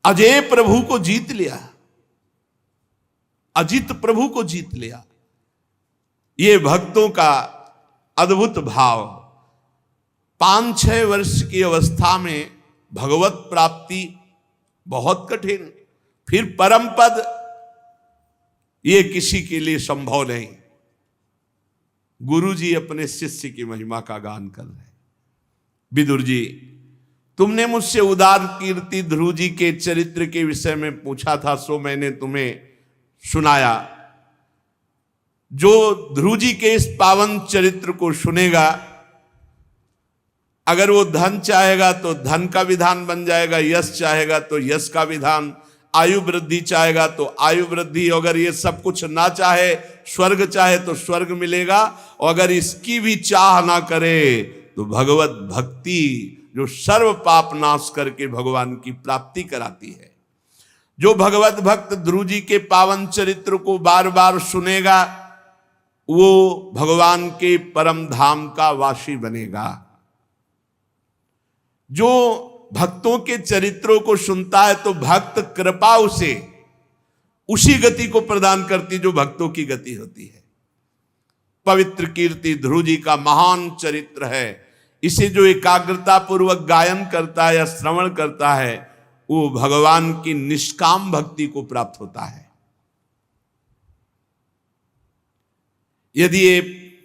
अजय प्रभु को जीत लिया, अजित प्रभु को जीत लिया। ये भक्तों का अद्भुत भाव। 5-6 वर्ष की अवस्था में भगवत प्राप्ति बहुत कठिन, फिर परम पद, ये किसी के लिए संभव नहीं। गुरु जी अपने शिष्य की महिमा का गान कर रहे हैं। विदुर जी, तुमने मुझसे उदार कीर्ति ध्रुव जी के चरित्र के विषय में पूछा था, सो मैंने तुम्हें सुनाया। जो ध्रुव जी के इस पावन चरित्र को सुनेगा, अगर वो धन चाहेगा तो धन का विधान बन जाएगा, यश चाहेगा तो यश का विधान, आयु वृद्धि चाहेगा तो आयु वृद्धि, अगर ये सब कुछ ना चाहे, स्वर्ग चाहे तो स्वर्ग मिलेगा, और अगर इसकी भी चाह ना करे तो भगवत भक्ति जो सर्व पाप नाश करके भगवान की प्राप्ति कराती है। जो भगवत भक्त ध्रुव जी के पावन चरित्र को बार बार सुनेगा वो भगवान के परम धाम का वासी बनेगा। जो भक्तों के चरित्रों को सुनता है तो भक्त कृपा उसे उसी गति को प्रदान करती जो भक्तों की गति होती है। पवित्र कीर्ति ध्रुव जी का महान चरित्र है। इसे जो एकाग्रता पूर्वक गायन करता है या श्रवण करता है वो भगवान की निष्काम भक्ति को प्राप्त होता है। यदि ये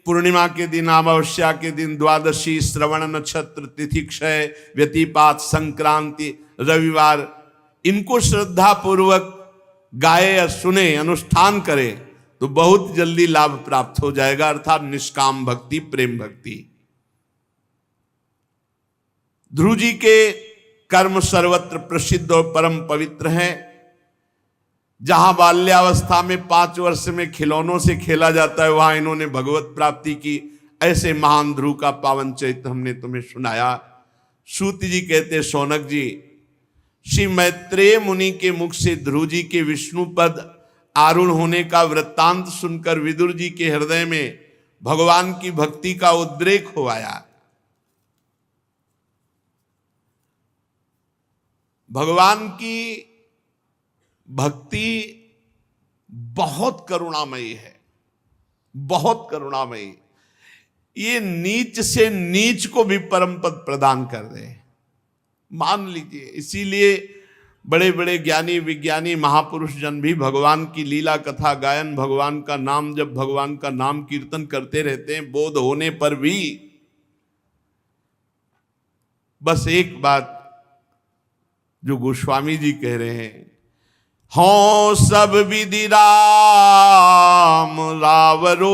पूर्णिमा के दिन, अमावस्या के दिन, द्वादशी, श्रवण नक्षत्र, तिथि क्षय, व्यतिपात, संक्रांति, रविवार, इनको श्रद्धा पूर्वक गाए या सुने, अनुष्ठान करे तो बहुत जल्दी लाभ प्राप्त हो जाएगा, अर्थात निष्काम भक्ति, प्रेम भक्ति। ध्रुव जी के कर्म सर्वत्र प्रसिद्ध और परम पवित्र हैं। जहां बाल्यावस्था में 5 वर्ष में खिलौनों से खेला जाता है वहां इन्होंने भगवत प्राप्ति की। ऐसे महान ध्रुव का पावन चरित्र हमने तुम्हें सुनाया। सूत जी कहते, शौनक जी, श्री मैत्रेय मुनि के मुख से ध्रुव जी के विष्णु पद आरूढ़ होने का वृत्तांत सुनकर विदुर जी के हृदय में भगवान की भक्ति का उद्रेक हो आया। भगवान की भक्ति बहुत करुणामयी है, बहुत करुणामयी। ये नीच से नीच को भी परम पद प्रदान कर दे, मान लीजिए। इसीलिए बड़े बड़े ज्ञानी विज्ञानी महापुरुष जन भी भगवान की लीला कथा गायन, भगवान का नाम जब, भगवान का नाम कीर्तन करते रहते हैं, बोध होने पर भी बस एक बात जो गोस्वामी जी कह रहे हैं, हों सब विधि राम रावरो,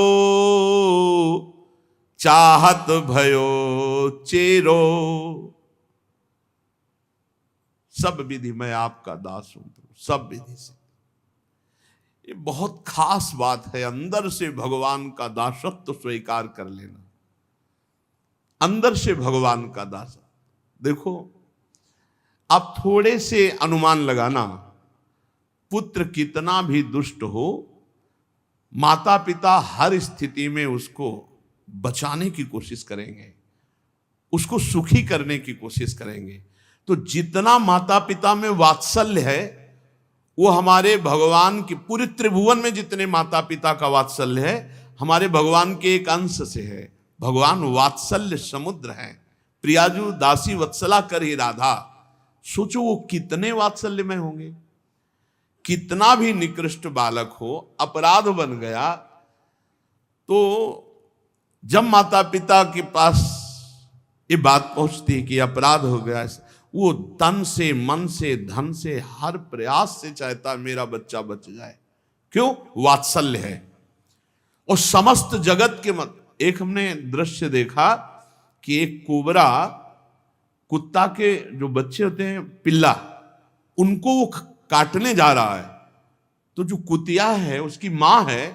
चाहत भयो चेरो। सब विधि मैं आपका दास हूं, सब विधि से। ये बहुत खास बात है, अंदर से भगवान का दासत्व स्वीकार कर लेना, अंदर से भगवान का दास। देखो, आप थोड़े से अनुमान लगाना, पुत्र कितना भी दुष्ट हो, माता पिता हर स्थिति में उसको बचाने की कोशिश करेंगे, उसको सुखी करने की कोशिश करेंगे। तो जितना माता पिता में वात्सल्य है, वो हमारे भगवान की, पूरे त्रिभुवन में जितने माता पिता का वात्सल्य है, हमारे भगवान के एक अंश से है। भगवान वात्सल्य समुद्र है। प्रियाजू दासी वत्सला कर ही राधा। सोचो वो कितने वात्सल्य में होंगे। कितना भी निकृष्ट बालक हो, अपराध बन गया, तो जब माता पिता के पास ये बात पहुंचती है कि अपराध हो गया, वो तन से, मन से, धन से, हर प्रयास से चाहता है मेरा बच्चा बच जाए। क्यों? वात्सल्य है। और समस्त जगत के मत, एक हमने दृश्य देखा कि एक कोबरा, कुत्ता के जो बच्चे होते हैं, पिल्ला, उनको वो काटने जा रहा है। तो जो कुतिया है, उसकी माँ है,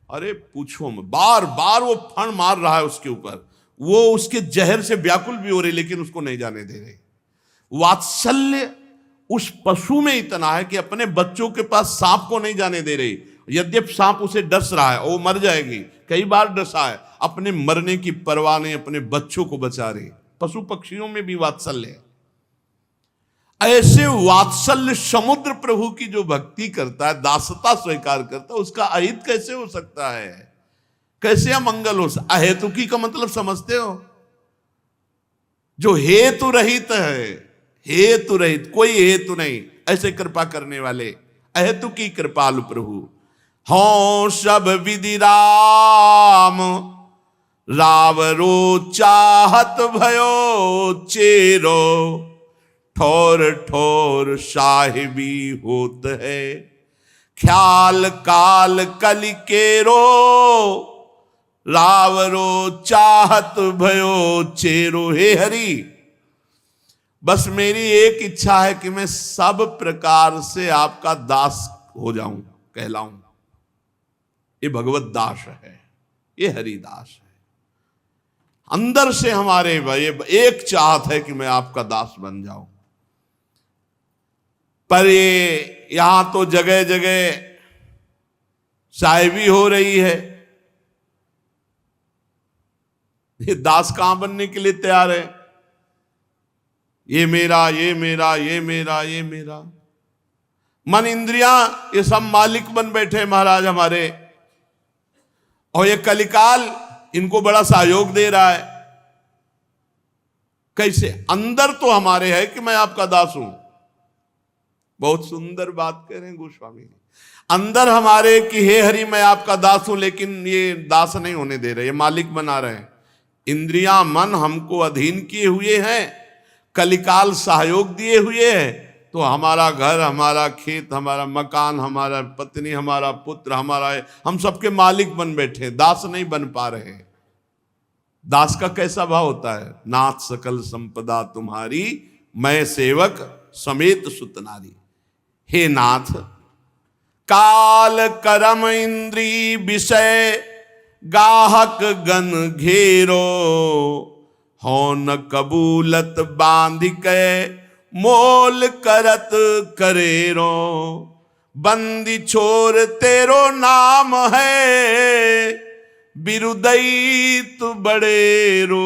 अरे पूछो मत, बार बार वो फण मार रहा है उसके ऊपर। वो उसके जहर से व्याकुल भी हो रही, लेकिन उसको नहीं जाने दे रही। वात्सल्य उस पशु में इतना है कि अपने बच्चों के पास सांप को नहीं जाने दे रही। यद्यपि सांप उसे डस रहा है, वो मर जाएगी, कई बार डसा है, अपने मरने की परवाह नहीं, अपने बच्चों को बचा रही। पशु पक्षियों में भी वात्सल्य है। ऐसे वात्सल्य समुद्र प्रभु की जो भक्ति करता है, दासता स्वीकार करता है, उसका अहित कैसे हो सकता है? कैसे अमंगल हो सकता? अहेतुकी का मतलब समझते हो? जो हेतु रहित है, हेतु रहित, कोई हेतु नहीं, ऐसे कृपा करने वाले, अहेतु की कृपालु प्रभु। हों सब विधि राम रावरो, चाहत भयो चेरो, ठोर ठोर साहिबी होत है, ख्याल काल कलि केरो, रावरो चाहत भयो चेरो। हे हरि, बस मेरी एक इच्छा है कि मैं सब प्रकार से आपका दास हो जाऊं, कहलाऊं। ये भगवत दास है, ये हरिदास है। अंदर से हमारे भाई एक चाहत है कि मैं आपका दास बन जाऊं। पर ये यहां तो जगह जगह साहिबी हो रही है। ये दास कहां बनने के लिए तैयार है? ये मेरा, ये मेरा, ये मेरा, ये मेरा। मन इंद्रियां ये सब मालिक बन बैठे महाराज हमारे। और ये कलिकाल इनको बड़ा सहयोग दे रहा है। कैसे? अंदर तो हमारे है कि मैं आपका दास हूं। बहुत सुंदर बात कह रहे हैं गोस्वामी जी। अंदर हमारे कि हे हरि मैं आपका दास हूं, लेकिन ये दास नहीं होने दे रहे, ये मालिक बना रहे हैं। इंद्रियां मन हमको अधीन किए हुए हैं, कलिकाल सहयोग दिए हुए हैं। तो हमारा घर, हमारा खेत, हमारा मकान, हमारा पत्नी, हमारा पुत्र, हमारा, हम सबके मालिक बन बैठे, दास नहीं बन पा रहे। दास का कैसा भाव होता है? नाथ सकल संपदा तुम्हारी, मैं सेवक समेत सुत नारी। हे नाथ, काल करम इंद्री विषय गाहक गन घेरो, हो न कबूलत बांध के मोल करत करेरो, बंदी छोर तेरो नाम है, बिरुदई तु बड़ेरो,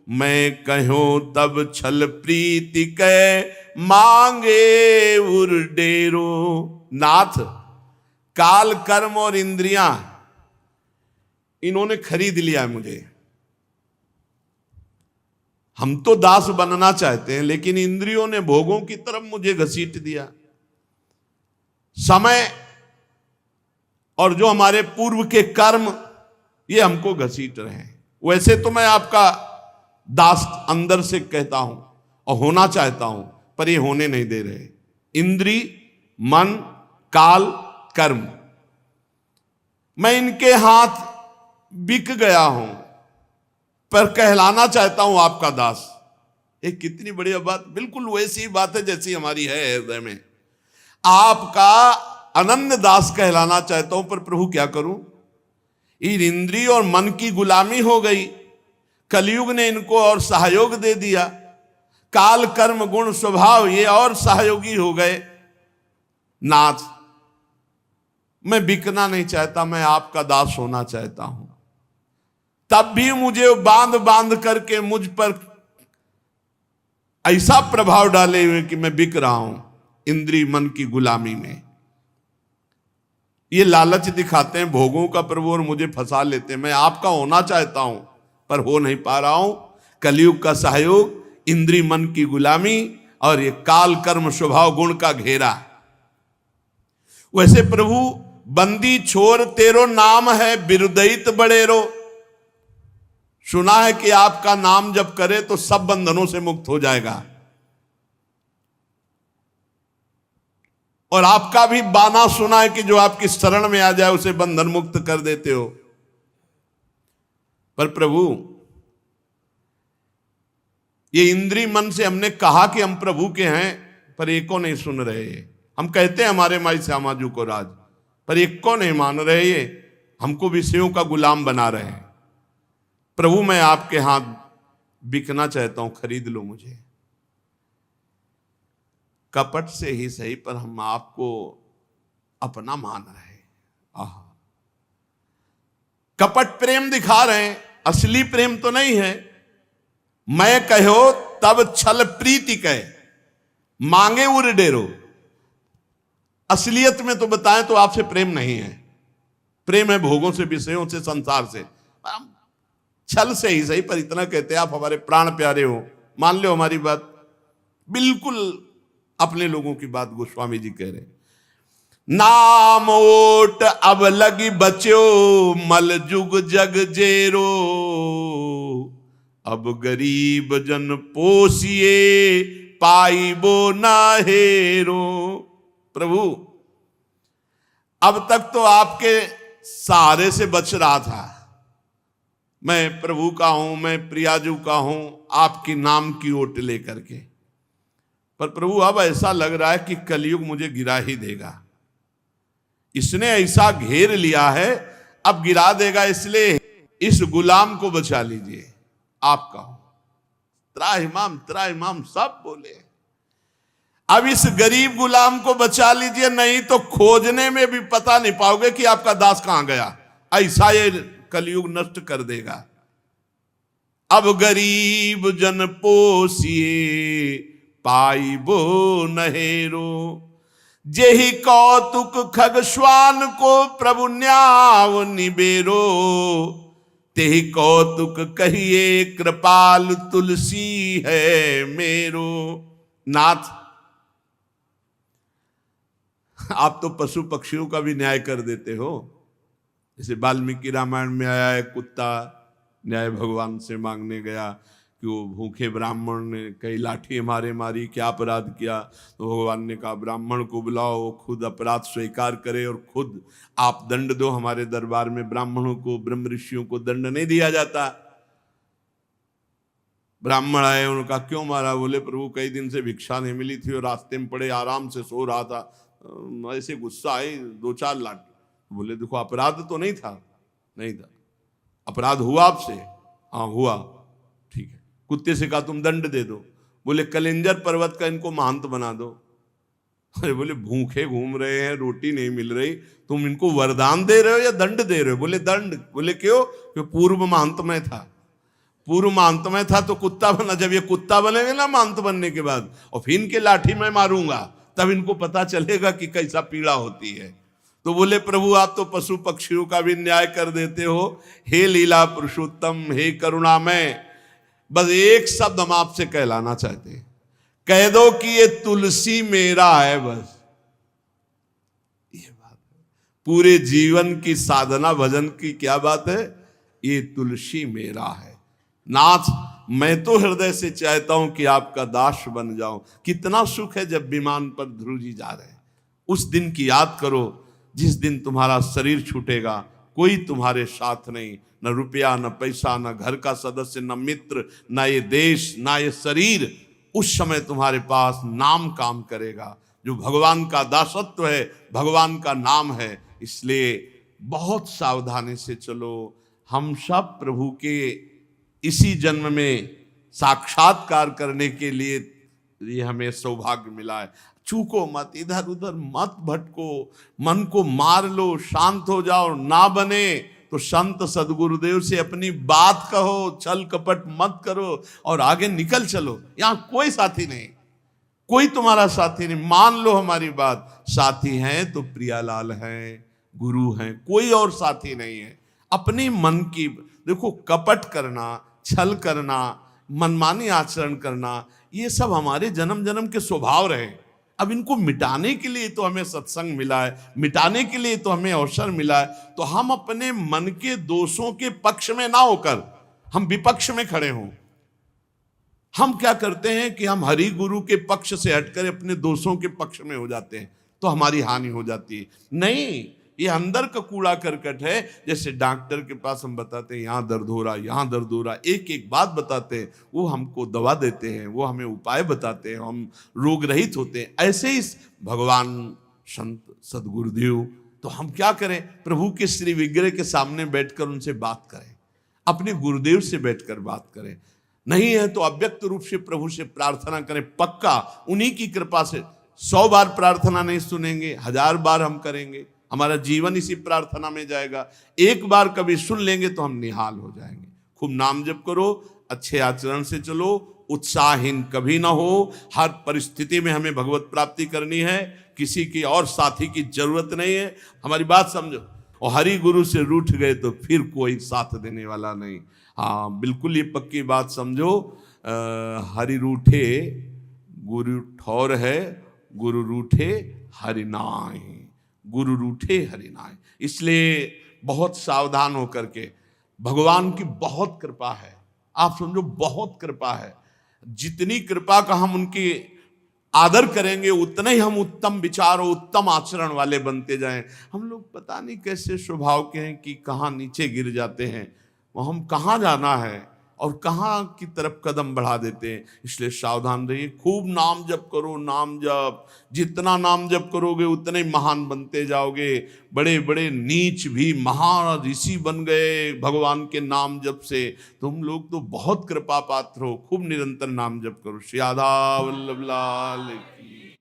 मैं कहो तब छल प्रीति के मांगे उर डेरो। नाथ, काल, कर्म और इंद्रियां, इन्होंने खरीद लिया मुझे। हम तो दास बनना चाहते हैं, लेकिन इंद्रियों ने भोगों की तरफ मुझे घसीट दिया। समय और जो हमारे पूर्व के कर्म, ये हमको घसीट रहे हैं। वैसे तो मैं आपका दास अंदर से कहता हूं और होना चाहता हूं, पर ये होने नहीं दे रहे। इंद्री, मन, काल, कर्म, मैं इनके हाथ बिक गया हूं, पर कहलाना चाहता हूं आपका दास। एक कितनी बढ़िया बात, बिल्कुल वैसी बात है जैसी हमारी है हृदय में। आपका अनन्य दास कहलाना चाहता हूं, पर प्रभु क्या करूं, इन इंद्रिय और मन की गुलामी हो गई। कलयुग ने इनको और सहयोग दे दिया। काल, कर्म, गुण, स्वभाव, ये और सहयोगी हो गए। नाथ, मैं बिकना नहीं चाहता, मैं आपका दास होना चाहता हूं। तब भी मुझे बांध बांध करके मुझ पर ऐसा प्रभाव डाले हुए कि मैं बिक रहा हूं इंद्रिय मन की गुलामी में। ये लालच दिखाते हैं भोगों का प्रभु और मुझे फंसा लेते हैं। मैं आपका होना चाहता हूं, पर हो नहीं पा रहा हूं। कलयुग का सहयोग, इंद्रिय मन की गुलामी और ये काल, कर्म, स्वभाव, गुण का घेरा। वैसे प्रभु, बंदी छोर तेरो नाम है, बिरुदयित बड़ेरो। सुना है कि आपका नाम जब करे तो सब बंधनों से मुक्त हो जाएगा। और आपका भी बाना सुना है कि जो आपकी शरण में आ जाए उसे बंधन मुक्त कर देते हो। पर प्रभु, ये इंद्रिय मन से हमने कहा कि हम प्रभु के हैं, पर एको नहीं सुन रहे। हम कहते हैं हमारे माई श्यामाजू को राज, पर एको नहीं मान रहे। ये हमको विषयों का गुलाम बना रहे हैं। प्रभु, मैं आपके हाथ बिकना चाहता हूं, खरीद लो मुझे। कपट से ही सही, पर हम आपको अपना मान रहे हैं। आह, कपट प्रेम दिखा रहे हैं, असली प्रेम तो नहीं है। मैं कहो तब छल प्रीति कहे, मांगे उर डेरो। असलियत में तो बताएं तो आपसे प्रेम नहीं है। प्रेम है भोगों से, विषयों से, संसार से। छल से ही सही, पर इतना कहते हैं आप हमारे प्राण प्यारे हो, मान लो हमारी बात। बिल्कुल अपने लोगों की बात गोस्वामी जी कह रहे। नाम ओट अब लगी बच्यो, मल जुग जग जेरो। अब गरीब जन पोसिए, पाई बो ना हेरो। प्रभु, अब तक तो आपके सहारे से बच रहा था। मैं प्रभु का हूं, मैं प्रियाजू का हूं, आपकी नाम की ओट लेकर के। पर प्रभु, अब ऐसा लग रहा है कि कलयुग मुझे गिरा ही देगा। इसने ऐसा घेर लिया है, अब गिरा देगा। इसलिए इस गुलाम को बचा लीजिए, आपका हूं। त्राहिमाम त्राहिमाम सब बोले। अब इस गरीब गुलाम को बचा लीजिए, नहीं तो खोजने में भी पता नहीं पाओगे कि आपका दास कहां गया। ऐसा ये कलयुग नष्ट कर देगा। अब गरीब जन पोसिए, पाई बो नहेरो। जेहि कौतुक खगस्वान को, प्रभु न्याव निबेरो। तेहि कौतुक कहिए, कृपाल तुलसी है मेरो। नाथ, आप तो पशु पक्षियों का भी न्याय कर देते हो। जैसे वाल्मीकि रामायण में आया है, कुत्ता न्याय भगवान से मांगने गया कि वो भूखे ब्राह्मण ने कई लाठी मारे मारी, क्या अपराध किया। तो भगवान ने कहा, ब्राह्मण को बुलाओ, वो खुद अपराध स्वीकार करे और खुद आप दंड दो। हमारे दरबार में ब्राह्मणों को, ब्रह्म ऋषियों को दंड नहीं दिया जाता। ब्राह्मण आए, उनका क्यों मारा? बोले, प्रभु कई दिन से भिक्षा नहीं मिली थी और रास्ते में पड़े आराम से सो रहा था, ऐसे गुस्सा आई, 2-4 लाठी। बोले, देखो अपराध तो नहीं था। नहीं था। अपराध हुआ आपसे? हाँ हुआ। ठीक है। कुत्ते से कहा तुम दंड दे दो। बोले, कलिंजर पर्वत का इनको महंत बना दो। अरे बोले, भूखे घूम रहे हैं, रोटी नहीं मिल रही, तुम इनको वरदान दे रहे हो या दंड दे रहे हो? बोले, दंड। बोले, क्यों? क्यों? पूर्व महंत में था। पूर्व मांत में था तो कुत्ता बना, जब ये कुत्ता बनेंगे ना मांत बनने के बाद, और फिर इनके लाठी में मारूंगा, तब इनको पता चलेगा कि कैसा पीड़ा होती है। तो बोले प्रभु आप तो पशु पक्षियों का भी न्याय कर देते हो, हे लीला पुरुषोत्तम, हे करुणामय, बस एक शब्द हम आपसे कहलाना चाहते हैं, कह दो कि ये तुलसी मेरा है। बस ये बात है। पूरे जीवन की साधना भजन की क्या बात है, ये तुलसी मेरा है। नाथ मैं तो हृदय से चाहता हूं कि आपका दास बन जाऊं। कितना सुख है जब विमान पर ध्रुव जी जा रहे हैं, उस दिन की याद करो जिस दिन तुम्हारा शरीर छूटेगा, कोई तुम्हारे साथ नहीं, न रुपया, न पैसा, न घर का सदस्य, न मित्र, न ये देश, न ये शरीर। उस समय तुम्हारे पास नाम काम करेगा, जो भगवान का दासत्व है, भगवान का नाम है। इसलिए बहुत सावधानी से चलो। हम सब प्रभु के इसी जन्म में साक्षात्कार करने के लिए ये हमें सौभाग्य मिला है। चूको मत, इधर उधर मत भटको, मन को मार लो, शांत हो जाओ। ना बने तो संत सदगुरुदेव से अपनी बात कहो, छल कपट मत करो और आगे निकल चलो। यहां कोई साथी नहीं, कोई तुम्हारा साथी नहीं। मान लो हमारी बात, साथी हैं तो प्रियालाल हैं, गुरु हैं, कोई और साथी नहीं है। अपनी मन की देखो, कपट करना, छल करना, मनमानी आचरण करना, ये सब हमारे जन्म जन्म के स्वभाव रहे। अब इनको मिटाने के लिए तो हमें सत्संग मिला है, मिटाने के लिए तो हमें अवसर मिला है। तो हम अपने मन के दोषों के पक्ष में ना होकर हम विपक्ष में खड़े हों। हम क्या करते हैं कि हम हरि गुरु के पक्ष से हटकर अपने दोषों के पक्ष में हो जाते हैं, तो हमारी हानि हो जाती है। नहीं, ये अंदर का कूड़ा करकट है। जैसे डॉक्टर के पास हम बताते हैं यहाँ दर्द हो रहा, यहाँ दर्द हो रहा, एक एक बात बताते हैं, वो हमको दवा देते हैं, वो हमें उपाय बताते हैं, हम रोग रहित होते हैं। ऐसे ही भगवान संत सदगुरुदेव, तो हम क्या करें, प्रभु के श्री विग्रह के सामने बैठकर उनसे बात करें, अपने गुरुदेव से बैठकर बात करें। नहीं है तो अव्यक्त रूप से प्रभु से प्रार्थना करें। पक्का उन्हीं की कृपा से 100 बार प्रार्थना नहीं सुनेंगे, 1000 बार हम करेंगे, हमारा जीवन इसी प्रार्थना में जाएगा। एक बार कभी सुन लेंगे तो हम निहाल हो जाएंगे। खूब नाम जप करो, अच्छे आचरण से चलो, उत्साहहीन कभी ना हो। हर परिस्थिति में हमें भगवत प्राप्ति करनी है, किसी की और साथी की जरूरत नहीं है। हमारी बात समझो। और हरि गुरु से रूठ गए तो फिर कोई साथ देने वाला नहीं। हाँ, बिल्कुल ये पक्की बात समझो। हरि रूठे गुरु ठौर है, गुरु रूठे हरि नाय, गुरु रूठे हरि नाय। इसलिए बहुत सावधान होकर के, भगवान की बहुत कृपा है, आप समझो बहुत कृपा है। जितनी कृपा का हम उनकी आदर करेंगे उतना ही हम उत्तम विचार और उत्तम आचरण वाले बनते जाएं। हम लोग पता नहीं कैसे स्वभाव के हैं कि कहाँ नीचे गिर जाते हैं, वो हम कहाँ जाना है और कहाँ की तरफ कदम बढ़ा देते हैं। इसलिए सावधान रहिए, खूब नाम जप करो। नाम जप, जितना नाम जप करोगे उतने ही महान बनते जाओगे। बड़े बड़े नीच भी महान ऋषि बन गए भगवान के नाम जप से। तुम लोग तो बहुत कृपा पात्र हो, खूब निरंतर नाम जप करो। श्री राधा वल्लभ लाल की।